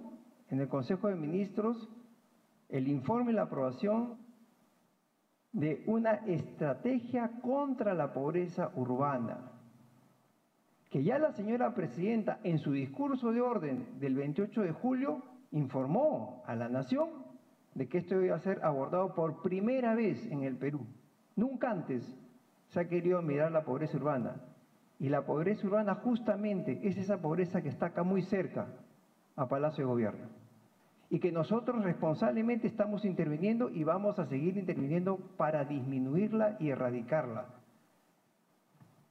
E: en el Consejo de Ministros el informe y la aprobación de una estrategia contra la pobreza urbana, que ya la señora presidenta en su discurso de orden del 28 de julio informó a la nación de que esto iba a ser abordado por primera vez en el Perú. Nunca antes se ha querido mirar la pobreza urbana. Y la pobreza urbana justamente es esa pobreza que está acá muy cerca a Palacio de Gobierno. Y que nosotros responsablemente estamos interviniendo y vamos a seguir interviniendo para disminuirla y erradicarla.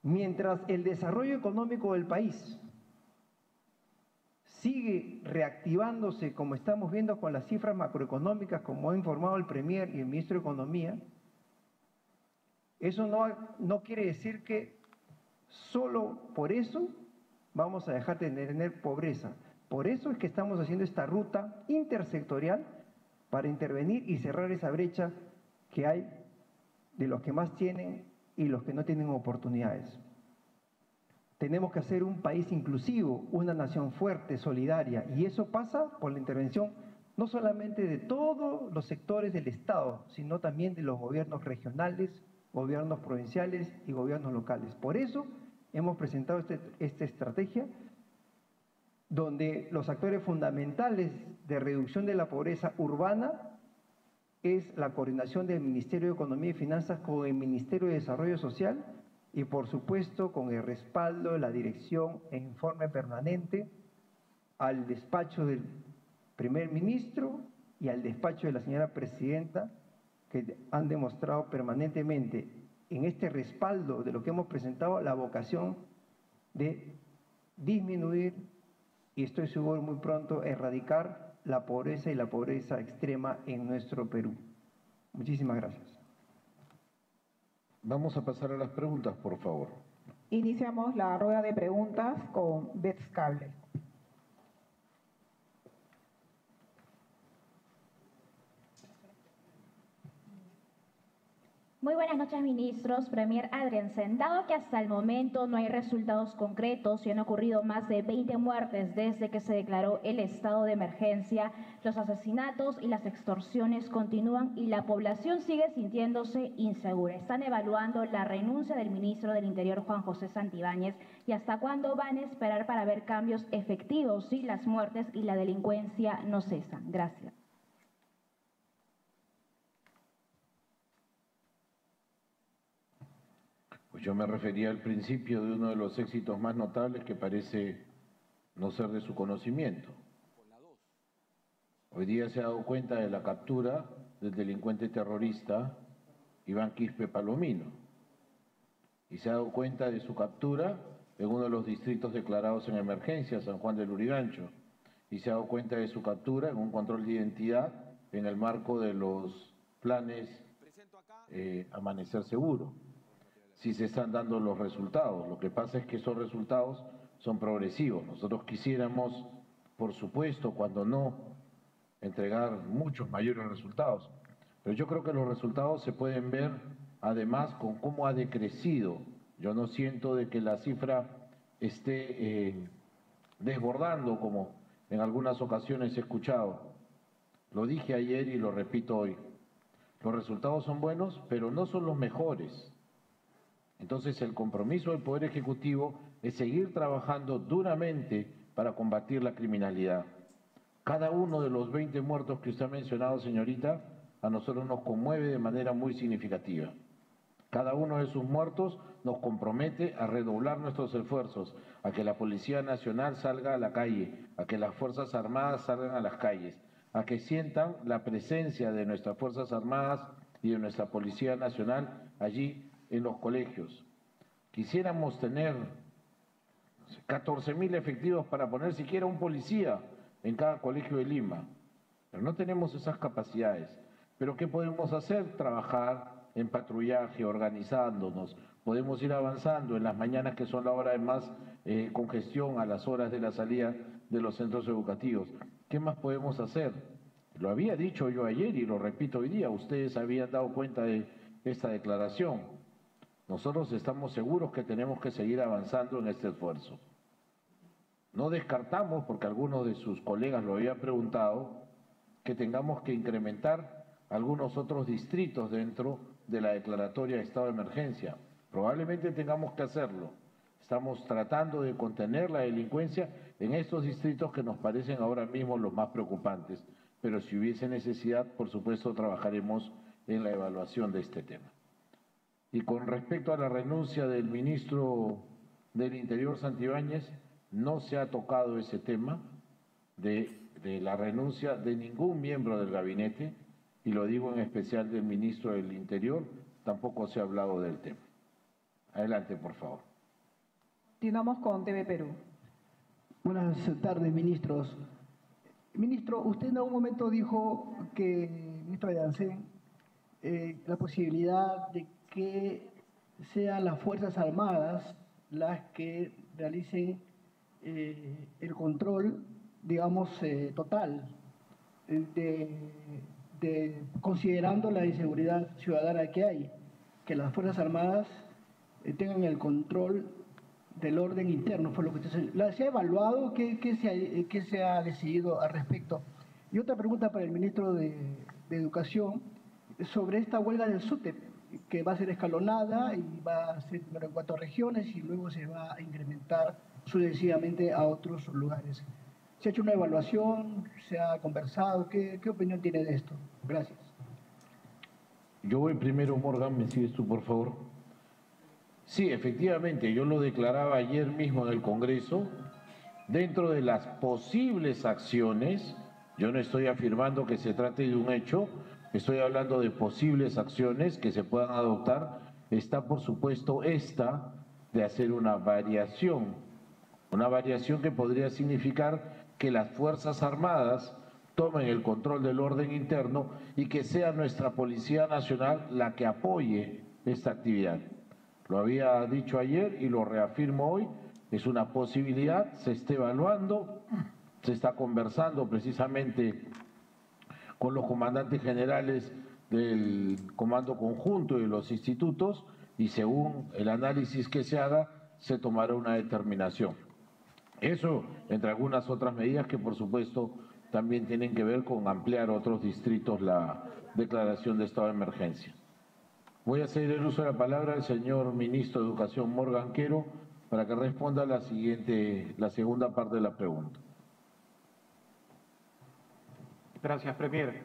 E: Mientras el desarrollo económico del país sigue reactivándose, como estamos viendo con las cifras macroeconómicas, como ha informado el Premier y el Ministro de Economía, eso no quiere decir que solo por eso vamos a dejar de tener pobreza. Por eso es que estamos haciendo esta ruta intersectorial para intervenir y cerrar esa brecha que hay de los que más tienen y los que no tienen oportunidades. Tenemos que hacer un país inclusivo, una nación fuerte, solidaria, y eso pasa por la intervención no solamente de todos los sectores del Estado, sino también de los gobiernos regionales, gobiernos provinciales y gobiernos locales. Por eso hemos presentado esta estrategia donde los actores fundamentales de reducción de la pobreza urbana es la coordinación del Ministerio de Economía y Finanzas con el Ministerio de Desarrollo Social y, por supuesto, con el respaldo de la dirección e informe permanente al despacho del primer ministro y al despacho de la señora presidenta, que han demostrado permanentemente en este respaldo de lo que hemos presentado la vocación de disminuir y estoy seguro muy pronto erradicar la pobreza y la pobreza extrema en nuestro Perú. Muchísimas gracias.
B: Vamos a pasar a las preguntas, por favor.
F: Iniciamos la rueda de preguntas con Bets Cable.
G: Muy buenas noches, ministros. Premier Adriansen, dado que hasta el momento no hay resultados concretos y han ocurrido más de 20 muertes desde que se declaró el estado de emergencia, los asesinatos y las extorsiones continúan y la población sigue sintiéndose insegura. Están evaluando la renuncia del ministro del Interior, Juan José Santibáñez, y hasta cuándo van a esperar para ver cambios efectivos si las muertes y la delincuencia no cesan. Gracias.
B: Pues yo me refería al principio de uno de los éxitos más notables que parece no ser de su conocimiento. Hoy día se ha dado cuenta de la captura del delincuente terrorista Iván Quispe Palomino y se ha dado cuenta de su captura en uno de los distritos declarados en emergencia, San Juan del Lurigancho, y se ha dado cuenta de su captura en un control de identidad en el marco de los planes Amanecer Seguro. Si se están dando los resultados. Lo que pasa es que esos resultados son progresivos. Nosotros quisiéramos, por supuesto, cuando no, entregar muchos mayores resultados. Pero yo creo que los resultados se pueden ver además con cómo ha decrecido. Yo no siento de que la cifra esté desbordando como en algunas ocasiones he escuchado. Lo dije ayer y lo repito hoy. Los resultados son buenos, pero no son los mejores. Entonces el compromiso del Poder Ejecutivo es seguir trabajando duramente para combatir la criminalidad. Cada uno de los 20 muertos que usted ha mencionado, señorita, a nosotros nos conmueve de manera muy significativa. Cada uno de esos muertos nos compromete a redoblar nuestros esfuerzos, a que la Policía Nacional salga a la calle, a que las Fuerzas Armadas salgan a las calles, a que sientan la presencia de nuestras Fuerzas Armadas y de nuestra Policía Nacional allí en los colegios. Quisiéramos tener 14.000 efectivos para poner siquiera un policía en cada colegio de Lima, pero no tenemos esas capacidades. ¿Pero qué podemos hacer? Trabajar en patrullaje, organizándonos. Podemos ir avanzando en las mañanas, que son la hora de más congestión, a las horas de la salida de los centros educativos. ¿Qué más podemos hacer? Lo había dicho yo ayer y lo repito hoy día. Ustedes habían dado cuenta de esta declaración. Nosotros estamos seguros que tenemos que seguir avanzando en este esfuerzo. No descartamos, porque algunos de sus colegas lo habían preguntado, que tengamos que incrementar algunos otros distritos dentro de la declaratoria de estado de emergencia. Probablemente tengamos que hacerlo. Estamos tratando de contener la delincuencia en estos distritos que nos parecen ahora mismo los más preocupantes. Pero si hubiese necesidad, por supuesto, trabajaremos en la evaluación de este tema. Y con respecto a la renuncia del ministro del Interior, Santibáñez, no se ha tocado ese tema de la renuncia de ningún miembro del gabinete, y lo digo en especial del ministro del Interior, tampoco se ha hablado del tema. Adelante, por favor.
F: Continuamos con TV Perú.
A: Buenas tardes, ministros. Ministro, usted en algún momento dijo que, ministro Adriansen, la posibilidad de que sean las Fuerzas Armadas las que realicen el control, digamos, total, considerando la inseguridad ciudadana que hay, que las Fuerzas Armadas tengan el control del orden interno, fue lo que ¿se ha evaluado? ¿Qué se ha decidido al respecto? Y otra pregunta para el ministro de Educación sobre esta huelga del SUTEP, que va a ser escalonada y va a ser primero en 4 regiones y luego se va a incrementar sucesivamente a otros lugares. ¿Se ha hecho una evaluación? ¿Se ha conversado? ¿Qué opinión tiene de esto? Gracias.
B: Yo voy primero, Morgan, me sigues tú, por favor. Sí, efectivamente, yo lo declaraba ayer mismo en el Congreso. Dentro de las posibles acciones, yo no estoy afirmando que se trate de un hecho, estoy hablando de posibles acciones que se puedan adoptar. Está, por supuesto, esta de hacer una variación que podría significar que las Fuerzas Armadas tomen el control del orden interno y que sea nuestra Policía Nacional la que apoye esta actividad. Lo había dicho ayer y lo reafirmo hoy, es una posibilidad, se está evaluando, se está conversando precisamente con los comandantes generales del Comando Conjunto y de los institutos y según el análisis que se haga, se tomará una determinación. Eso, entre algunas otras medidas que por supuesto también tienen que ver con ampliar a otros distritos la declaración de estado de emergencia. Voy a hacer el uso de la palabra al señor ministro de Educación, Morgan Quero, para que responda la segunda parte de la pregunta.
D: Gracias, Premier.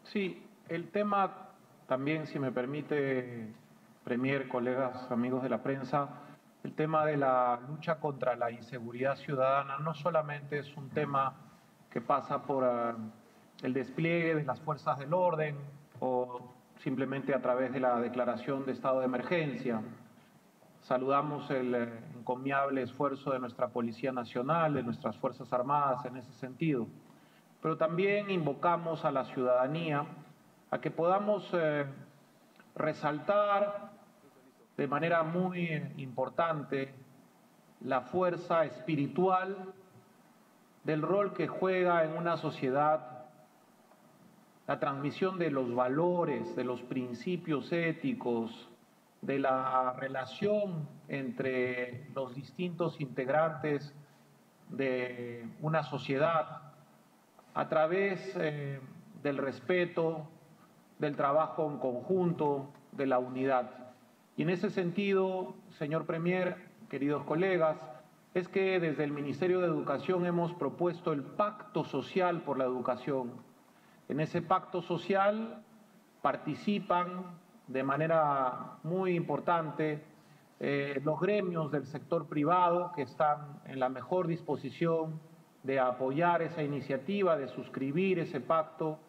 D: Sí, el tema también, si me permite, Premier, colegas, amigos de la prensa, el tema de la lucha contra la inseguridad ciudadana no solamente es un tema que pasa por el despliegue de las fuerzas del orden o simplemente a través de la declaración de estado de emergencia. Saludamos el encomiable esfuerzo de nuestra Policía Nacional, de nuestras Fuerzas Armadas en ese sentido. Pero también invocamos a la ciudadanía a que podamos resaltar de manera muy importante la fuerza espiritual del rol que juega en una sociedad la transmisión de los valores, de los principios éticos, de la relación entre los distintos integrantes de una sociedad a través del respeto, del trabajo en conjunto, de la unidad. Y en ese sentido, señor Premier, queridos colegas, es que desde el Ministerio de Educación hemos propuesto el Pacto Social por la Educación. En ese pacto social participan de manera muy importante los gremios del sector privado que están en la mejor disposición de apoyar esa iniciativa, de suscribir ese pacto,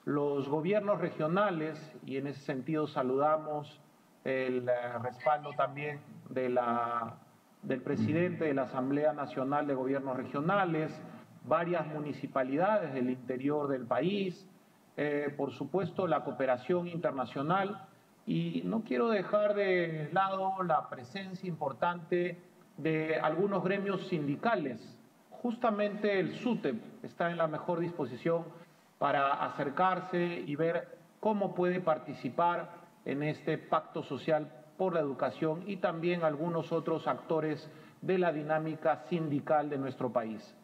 D: los gobiernos regionales, y en ese sentido saludamos el respaldo también del presidente de la Asamblea Nacional de Gobiernos Regionales, varias municipalidades del interior del país, por supuesto la cooperación internacional, y no quiero dejar de lado la presencia importante de algunos gremios sindicales. Justamente el SUTEP está en la mejor disposición para acercarse y ver cómo puede participar en este pacto social por la educación y también algunos otros actores de la dinámica sindical de nuestro país.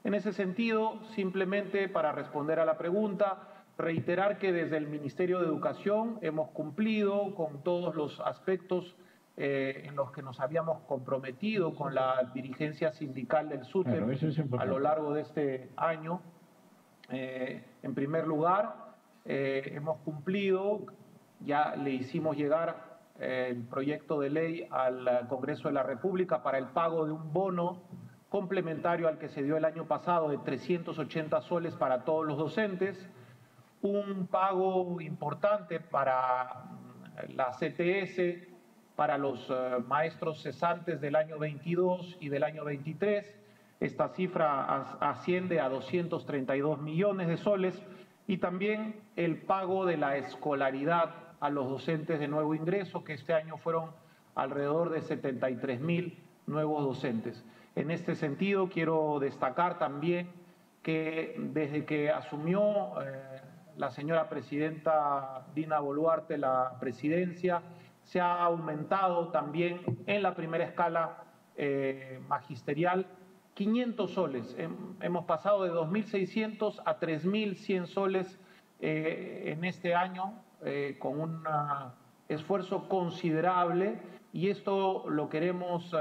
D: En ese sentido, simplemente para responder a la pregunta, reiterar que desde el Ministerio de Educación hemos cumplido con todos los aspectos en los que nos habíamos comprometido con la dirigencia sindical del SUTEP a lo largo de este año. En primer lugar, hemos cumplido, ya le hicimos llegar el proyecto de ley al Congreso de la República para el pago de un bono complementario al que se dio el año pasado de 380 soles para todos los docentes, un pago importante para la CTS, para los maestros cesantes del año 22 y del año 23. Esta cifra asciende a 232 millones de soles y también el pago de la escolaridad a los docentes de nuevo ingreso, que este año fueron alrededor de 73.000 nuevos docentes. En este sentido, quiero destacar también que desde que asumió la señora presidenta Dina Boluarte la presidencia, se ha aumentado también en la primera escala magisterial 500 soles. Hemos pasado de 2.600 a 3.100 soles en este año, con un esfuerzo considerable, y esto lo queremos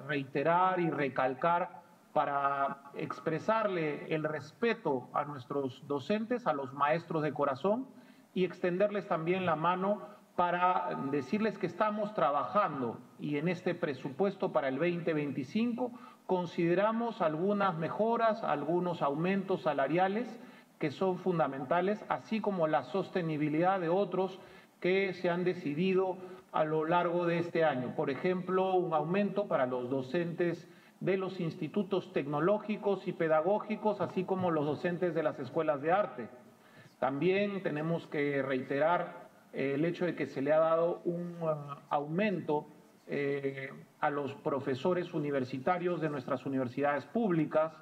D: reiterar y recalcar para expresarle el respeto a nuestros docentes, a los maestros de corazón, y extenderles también la mano para decirles que estamos trabajando, y en este presupuesto para el 2025 consideramos algunas mejoras, algunos aumentos salariales que son fundamentales, así como la sostenibilidad de otros que se han decidido a lo largo de este año. Por ejemplo, un aumento para los docentes de los institutos tecnológicos y pedagógicos, así como los docentes de las escuelas de arte. También tenemos que reiterar el hecho de que se le ha dado un aumento a los profesores universitarios de nuestras universidades públicas,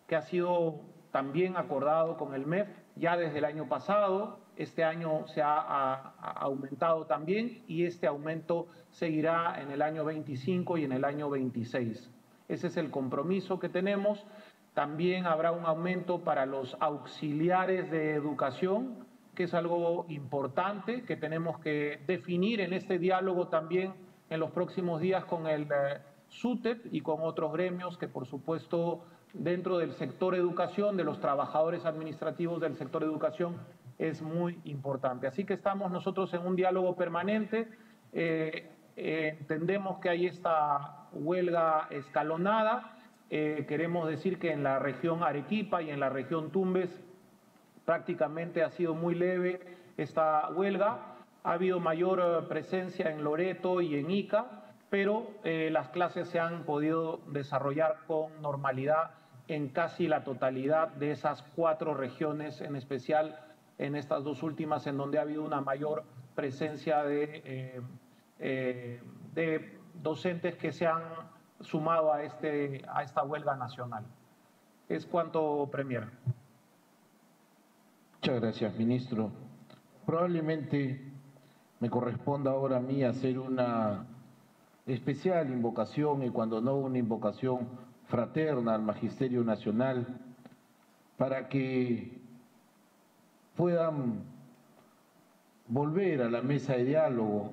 D: que ha sido también acordado con el MEF ya desde el año pasado. Este año se ha aumentado también, y este aumento seguirá en el año 25 y en el año 26. Ese es el compromiso que tenemos. También habrá un aumento para los auxiliares de educación, que es algo importante que tenemos que definir en este diálogo también en los próximos días con el SUTEP y con otros gremios que, por supuesto, dentro del sector educación, de los trabajadores administrativos del sector educación, es muy importante. Así que estamos nosotros en un diálogo permanente. Entendemos que hay esta huelga escalonada. Queremos decir que en la región Arequipa y en la región Tumbes prácticamente ha sido muy leve esta huelga. Ha habido mayor presencia en Loreto y en Ica, pero las clases se han podido desarrollar con normalidad en casi la totalidad de esas 4 regiones, en especial en estas 2 últimas, en donde ha habido una mayor presencia de docentes que se han sumado a esta huelga nacional. Es cuanto, Premier.
B: Muchas gracias, ministro. Probablemente me corresponda ahora a mí hacer una especial invocación, y cuando no una invocación fraterna al Magisterio Nacional, para que puedan volver a la mesa de diálogo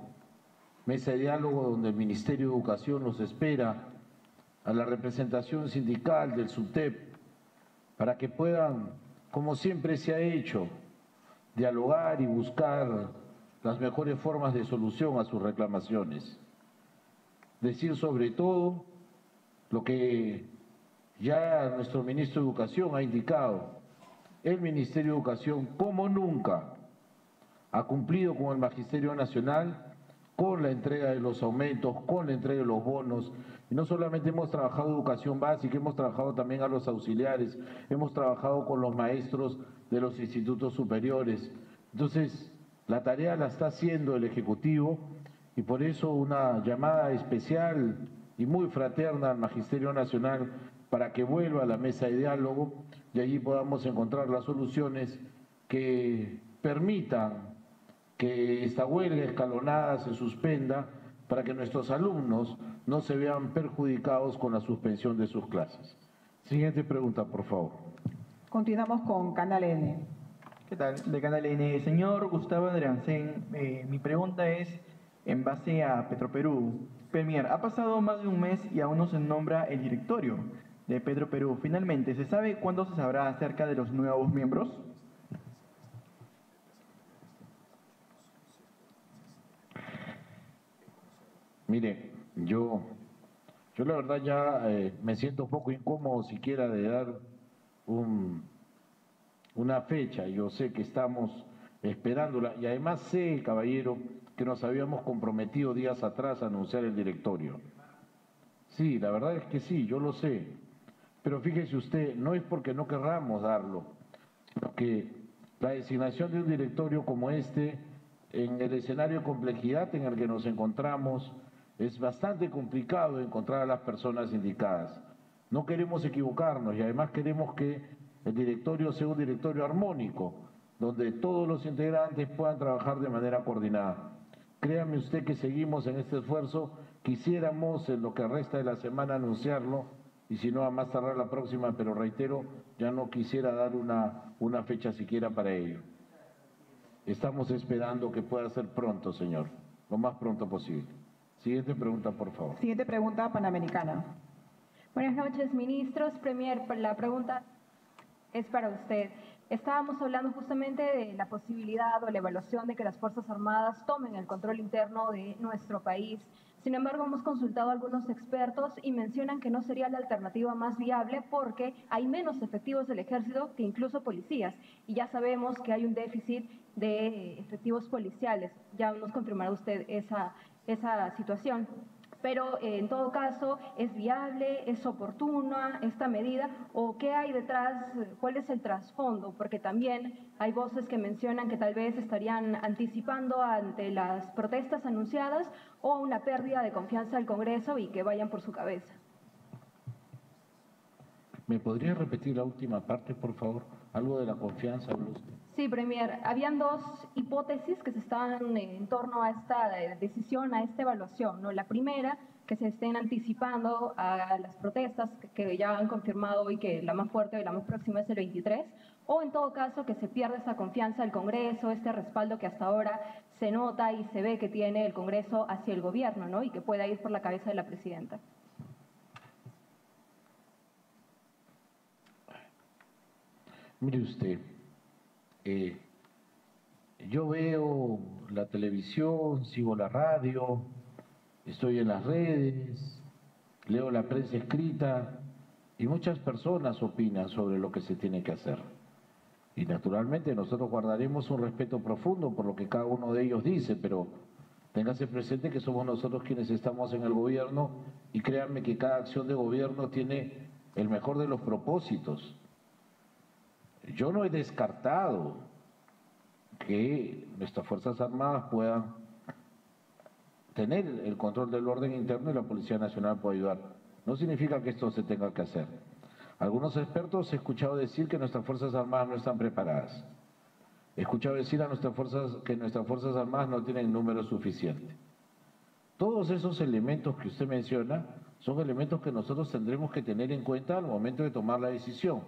B: donde el Ministerio de Educación los espera, a la representación sindical del SUTEP, para que puedan, como siempre se ha hecho, dialogar y buscar las mejores formas de solución a sus reclamaciones. Decir sobre todo lo que ya nuestro ministro de Educación ha indicado: el Ministerio de Educación, como nunca, ha cumplido con el Magisterio Nacional, con la entrega de los aumentos, con la entrega de los bonos. Y no solamente hemos trabajado educación básica, hemos trabajado también a los auxiliares, hemos trabajado con los maestros de los institutos superiores. Entonces, la tarea la está haciendo el Ejecutivo, y por eso una llamada especial y muy fraterna al Magisterio Nacional para que vuelva a la mesa de diálogo y allí podamos encontrar las soluciones que permitan que esta huelga escalonada se suspenda, para que nuestros alumnos no se vean perjudicados con la suspensión de sus clases. Siguiente pregunta, por favor.
F: Continuamos con Canal N.
H: ¿Qué tal? De Canal N. Señor Gustavo Adriancén, mi pregunta es en base a Petroperú. Premier, ha pasado más de un mes y aún no se nombra el directorio de Petroperú. Finalmente, ¿se sabe cuándo se sabrá acerca de los nuevos miembros?
B: Mire, yo la verdad ya me siento un poco incómodo siquiera de dar una fecha. Yo sé que estamos esperándola, y además sé, caballero, que nos habíamos comprometido días atrás a anunciar el directorio. Sí, la verdad es que sí, yo lo sé, pero fíjese usted, no es porque no querramos darlo, sino que la designación de un directorio como este, en el escenario de complejidad en el que nos encontramos, es bastante complicado encontrar a las personas indicadas. No queremos equivocarnos y además queremos que el directorio sea un directorio armónico, donde todos los integrantes puedan trabajar de manera coordinada. Créame usted que seguimos en este esfuerzo, quisiéramos en lo que resta de la semana anunciarlo, y si no a más tardar la próxima, pero reitero, ya no quisiera dar una fecha siquiera para ello. Estamos esperando que pueda ser pronto, señor, lo más pronto posible. Siguiente pregunta, por favor.
F: Siguiente pregunta, Panamericana.
I: Buenas noches, ministros. Premier, la pregunta es para usted. Estábamos hablando justamente de la posibilidad o la evaluación de que las Fuerzas Armadas tomen el control interno de nuestro país. Sin embargo, hemos consultado a algunos expertos y mencionan que no sería la alternativa más viable porque hay menos efectivos del ejército que incluso policías. Y ya sabemos que hay un déficit de efectivos policiales. Ya nos confirmará usted esa situación. Pero en todo caso, ¿es viable, es oportuna esta medida o qué hay detrás, cuál es el trasfondo? Porque también hay voces que mencionan que tal vez estarían anticipando ante las protestas anunciadas o una pérdida de confianza del Congreso y que vayan por su cabeza.
B: ¿Me podría repetir la última parte, por favor? Algo de la confianza, Luz.
I: Sí, Premier. Habían dos hipótesis que se estaban en torno a esta decisión, a esta evaluación, ¿no? La primera, que se estén anticipando a las protestas que ya han confirmado hoy que la más fuerte y la más próxima es el 23, o en todo caso que se pierda esa confianza del Congreso, este respaldo que hasta ahora se nota y se ve que tiene el Congreso hacia el gobierno, ¿no? Y que pueda ir por la cabeza de la presidenta.
B: Mire usted, yo veo la televisión, sigo la radio, estoy en las redes, leo la prensa escrita y muchas personas opinan sobre lo que se tiene que hacer. Y naturalmente nosotros guardaremos un respeto profundo por lo que cada uno de ellos dice, pero téngase presente que somos nosotros quienes estamos en el gobierno y créanme que cada acción de gobierno tiene el mejor de los propósitos. Yo no he descartado que nuestras Fuerzas Armadas puedan tener el control del orden interno y la Policía Nacional puede ayudar. No significa que esto se tenga que hacer. Algunos expertos he escuchado decir que nuestras Fuerzas Armadas no están preparadas. He escuchado decir que nuestras Fuerzas Armadas no tienen número suficiente. Todos esos elementos que usted menciona son elementos que nosotros tendremos que tener en cuenta al momento de tomar la decisión.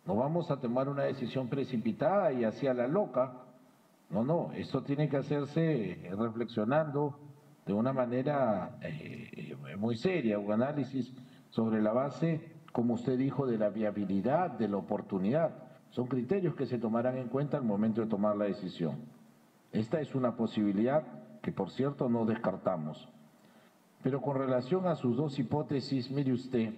B: No vamos a tomar una decisión precipitada y hacia la loca. No, esto tiene que hacerse reflexionando de una manera muy seria, un análisis sobre la base, como usted dijo, de la viabilidad, de la oportunidad. Son criterios que se tomarán en cuenta al momento de tomar la decisión. Esta es una posibilidad que, por cierto, no descartamos. Pero con relación a sus dos hipótesis, mire usted,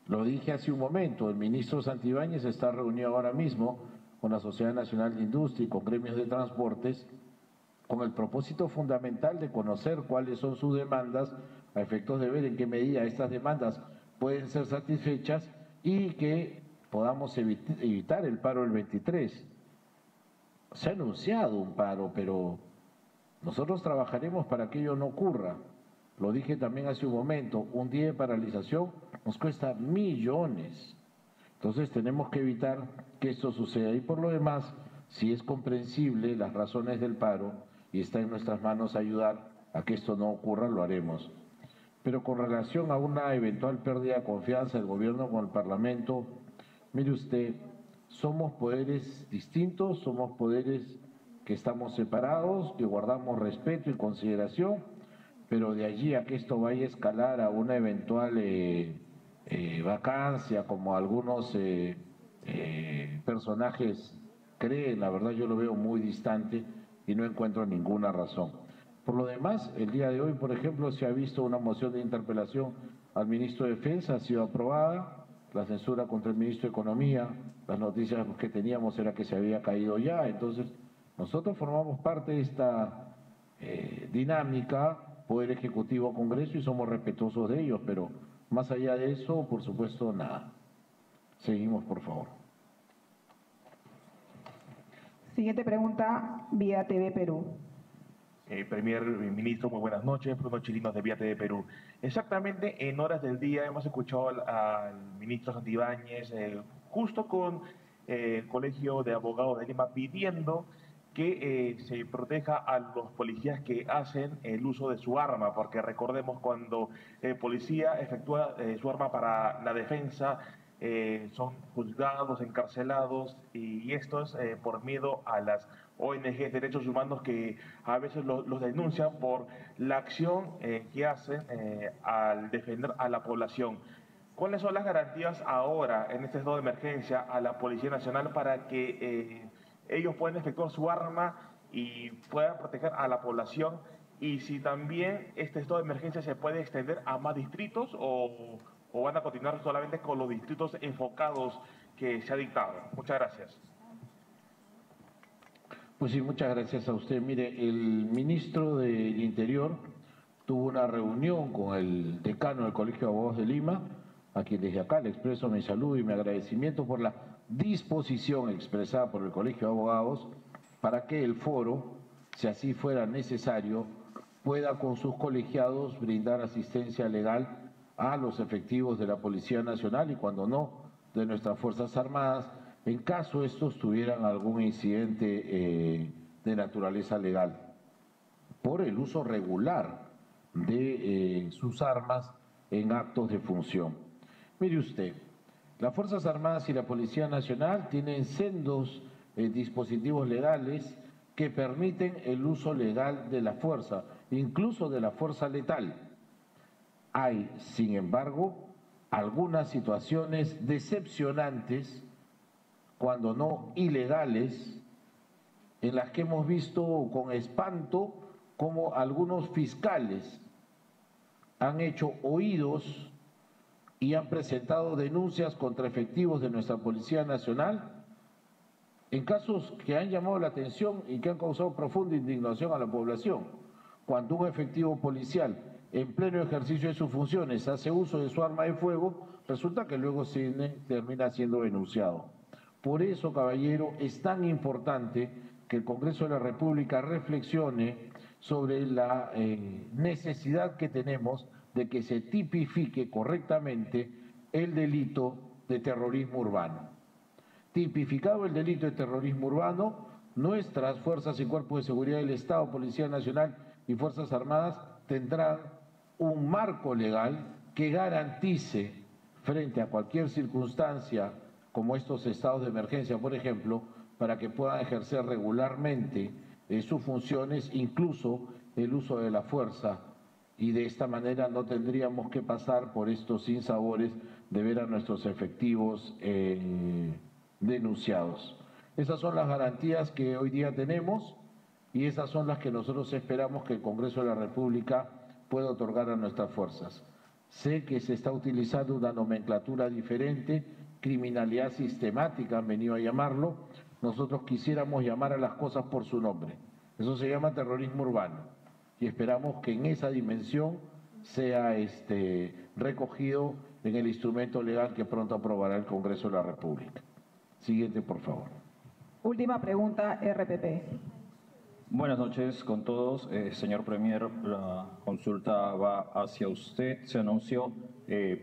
B: lo dije hace un momento, el ministro Santibáñez está reunido ahora mismo con la Sociedad Nacional de Industria y con gremios de transportes con el propósito fundamental de conocer cuáles son sus demandas a efectos de ver en qué medida estas demandas pueden ser satisfechas y que podamos evitar el paro del 23. Se ha anunciado un paro, pero nosotros trabajaremos para que ello no ocurra. Lo dije también hace un momento, un día de paralización nos cuesta millones. Entonces tenemos que evitar que esto suceda. Y por lo demás, si es comprensible las razones del paro y está en nuestras manos ayudar a que esto no ocurra, lo haremos. Pero con relación a una eventual pérdida de confianza del gobierno con el Parlamento, mire usted, somos poderes distintos, somos poderes que estamos separados, que guardamos respeto y consideración, pero de allí a que esto vaya a escalar a una eventual vacancia, como algunos personajes creen, la verdad yo lo veo muy distante y no encuentro ninguna razón. Por lo demás, el día de hoy, por ejemplo, se ha visto una moción de interpelación al ministro de Defensa, ha sido aprobada, la censura contra el ministro de Economía, las noticias que teníamos era que se había caído ya, entonces nosotros formamos parte de esta dinámica, Poder Ejecutivo, Congreso, y somos respetuosos de ellos, pero más allá de eso, por supuesto, nada. Seguimos, por favor.
F: Siguiente pregunta, vía TV Perú.
J: Premier, ministro, muy buenas noches. Bruno Chirinos de Vía TV Perú. Exactamente en horas del día hemos escuchado al ministro Santibáñez, justo con el Colegio de Abogados de Lima, pidiendo que se proteja a los policías que hacen el uso de su arma, porque recordemos cuando el policía efectúa su arma para la defensa, son juzgados, encarcelados, y esto es por miedo a las ONG de derechos humanos que a veces los denuncian por la acción que hacen al defender a la población. ¿Cuáles son las garantías ahora en este estado de emergencia a la Policía Nacional para que ellos puedan efectuar su arma y puedan proteger a la población? Y si también este estado de emergencia se puede extender a más distritos o van a continuar solamente con los distritos enfocados que se ha dictado. Muchas gracias.
B: Pues sí, muchas gracias a usted. Mire, el ministro del Interior tuvo una reunión con el decano del Colegio de Abogados de Lima, a quien desde acá le expreso mi saludo y mi agradecimiento por la disposición expresada por el Colegio de Abogados para que el foro, si así fuera necesario, pueda con sus colegiados brindar asistencia legal a los efectivos de la Policía Nacional y, cuando no, de nuestras Fuerzas Armadas, en caso estos tuvieran algún incidente de naturaleza legal, por el uso regular de sus armas en actos de función. Mire usted, las Fuerzas Armadas y la Policía Nacional tienen sendos dispositivos legales que permiten el uso legal de la fuerza, incluso de la fuerza letal. Hay, sin embargo, algunas situaciones decepcionantes, cuando no ilegales, en las que hemos visto con espanto cómo algunos fiscales han hecho oídos y han presentado denuncias contra efectivos de nuestra Policía Nacional en casos que han llamado la atención y que han causado profunda indignación a la población. Cuando un efectivo policial en pleno ejercicio de sus funciones hace uso de su arma de fuego, resulta que luego termina siendo denunciado. Por eso, caballero, es tan importante que el Congreso de la República reflexione sobre la necesidad que tenemos de que se tipifique correctamente el delito de terrorismo urbano. Tipificado el delito de terrorismo urbano, nuestras fuerzas y cuerpos de seguridad del Estado, Policía Nacional y Fuerzas Armadas tendrán un marco legal que garantice, frente a cualquier circunstancia como estos estados de emergencia, por ejemplo, para que puedan ejercer regularmente sus funciones, incluso el uso de la fuerza, y de esta manera no tendríamos que pasar por estos sinsabores de ver a nuestros efectivos denunciados. Esas son las garantías que hoy día tenemos y esas son las que nosotros esperamos que el Congreso de la República pueda otorgar a nuestras fuerzas. Sé que se está utilizando una nomenclatura diferente, criminalidad sistemática han venido a llamarlo. Nosotros quisiéramos llamar a las cosas por su nombre. Eso se llama terrorismo urbano y esperamos que en esa dimensión sea recogido en el instrumento legal que pronto aprobará el Congreso de la República. Siguiente, por favor.
F: Última pregunta, RPP.
K: Buenas noches con todos. Señor Premier, la consulta va hacia usted. Se anunció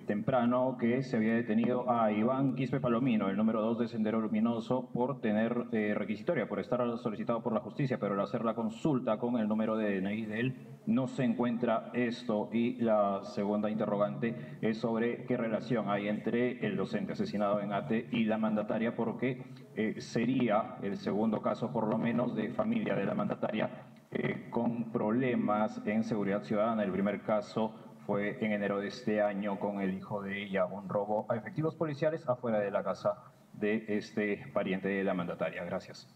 K: temprano que se había detenido a Iván Quispe Palomino, el número 2 de Sendero Luminoso, por tener requisitoria, por estar solicitado por la justicia, pero al hacer la consulta con el número de DNI de él no se encuentra esto. Y la segunda interrogante es sobre qué relación hay entre el docente asesinado en ATE y la mandataria, porque sería el segundo caso, por lo menos, de familia de la mandataria con problemas en seguridad ciudadana. El primer caso fue en enero de este año con el hijo de ella, un robo a efectivos policiales afuera de la casa de este pariente de la mandataria. Gracias.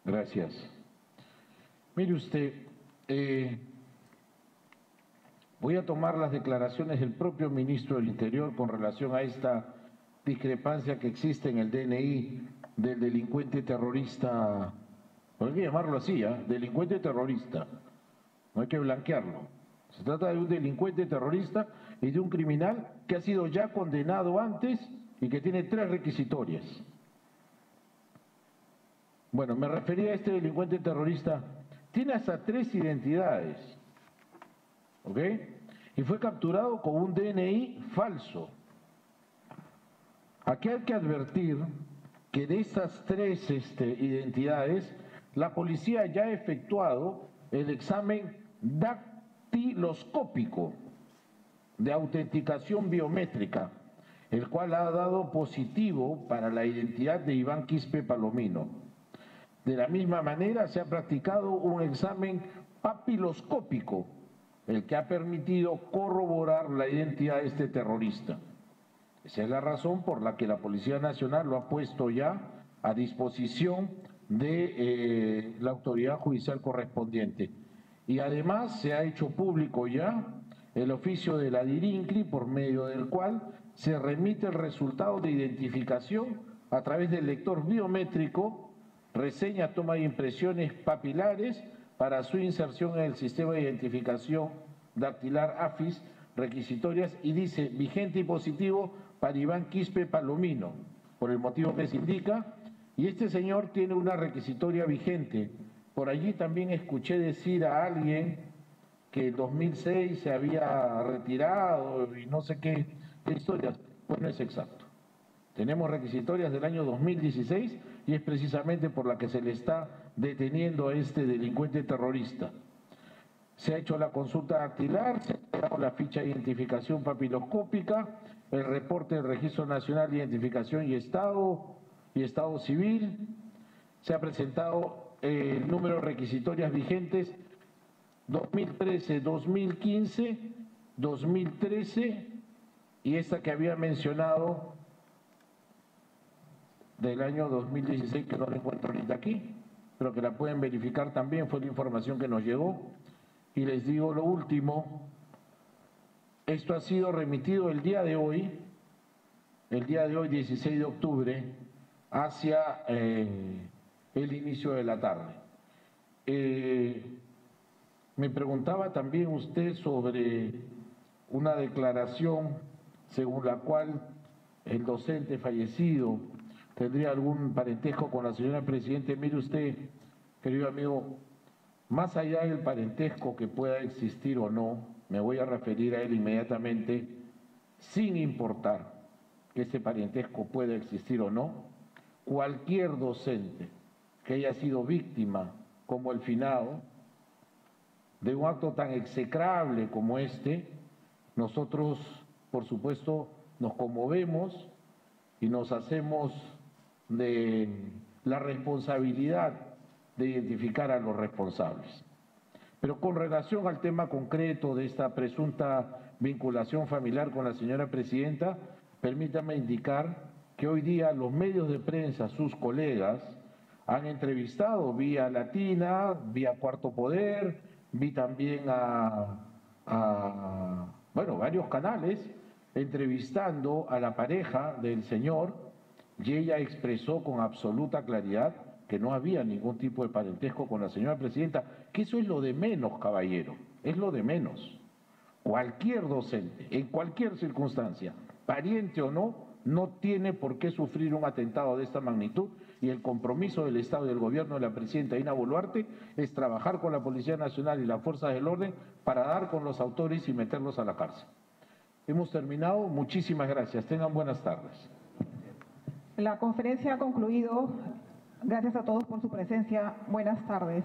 B: Gracias. Mire usted, voy a tomar las declaraciones del propio ministro del Interior con relación a esta discrepancia que existe en el DNI del delincuente terrorista, hay que llamarlo así, delincuente terrorista. No hay que blanquearlo. Se trata de un delincuente terrorista y de un criminal que ha sido ya condenado antes y que tiene 3 requisitorias. Bueno, me refería a este delincuente terrorista. Tiene hasta 3 identidades, ¿ok? Y fue capturado con un DNI falso. Aquí hay que advertir que de estas 3 identidades, la policía ya ha efectuado el examen dactiloscópico de autenticación biométrica, el cual ha dado positivo para la identidad de Iván Quispe Palomino. De la misma manera se ha practicado un examen papiloscópico, el que ha permitido corroborar la identidad de este terrorista. Esa es la razón por la que la Policía Nacional lo ha puesto ya a disposición de la autoridad judicial correspondiente. Y además se ha hecho público ya el oficio de la DIRINCRI, por medio del cual se remite el resultado de identificación a través del lector biométrico, reseña, toma de impresiones papilares para su inserción en el sistema de identificación dactilar AFIS, requisitorias, y dice vigente y positivo para Iván Quispe Palomino, por el motivo que se indica, y este señor tiene una requisitoria vigente. Por allí también escuché decir a alguien que en 2006 se había retirado y no sé qué historias. Pues no es exacto. Tenemos requisitorias del año 2016 y es precisamente por la que se le está deteniendo a este delincuente terrorista. Se ha hecho la consulta dactilar, se ha dado la ficha de identificación papiloscópica, el reporte del Registro Nacional de Identificación y Estado Civil, se ha presentado el número de requisitorias vigentes 2013, 2015, 2013 y esta que había mencionado del año 2016, que no la encuentro ahorita aquí, pero que la pueden verificar también, fue la información que nos llegó. Y les digo lo último, esto ha sido remitido el día de hoy 16 de octubre, hacia el inicio de la tarde. Me preguntaba también usted sobre una declaración según la cual el docente fallecido tendría algún parentesco con la señora Presidente. Mire usted, querido amigo, más allá del parentesco que pueda existir o no, me voy a referir a él inmediatamente, sin importar que ese parentesco pueda existir o no, cualquier docente que haya sido víctima, como el finado, de un acto tan execrable como este, nosotros, por supuesto, nos conmovemos y nos hacemos de la responsabilidad de identificar a los responsables. Pero con relación al tema concreto de esta presunta vinculación familiar con la señora Presidenta, permítame indicar que hoy día los medios de prensa, sus colegas, han entrevistado vía Latina, vía Cuarto Poder, vi también varios canales entrevistando a la pareja del señor, y ella expresó con absoluta claridad que no había ningún tipo de parentesco con la señora Presidenta, que eso es lo de menos, caballero, es lo de menos. Cualquier docente, en cualquier circunstancia, pariente o no, no tiene por qué sufrir un atentado de esta magnitud, y el compromiso del Estado y del Gobierno de la Presidenta Dina Boluarte es trabajar con la Policía Nacional y las Fuerzas del Orden para dar con los autores y meterlos a la cárcel. Hemos terminado, muchísimas gracias, tengan buenas tardes.
F: La conferencia ha concluido. Gracias a todos por su presencia. Buenas tardes.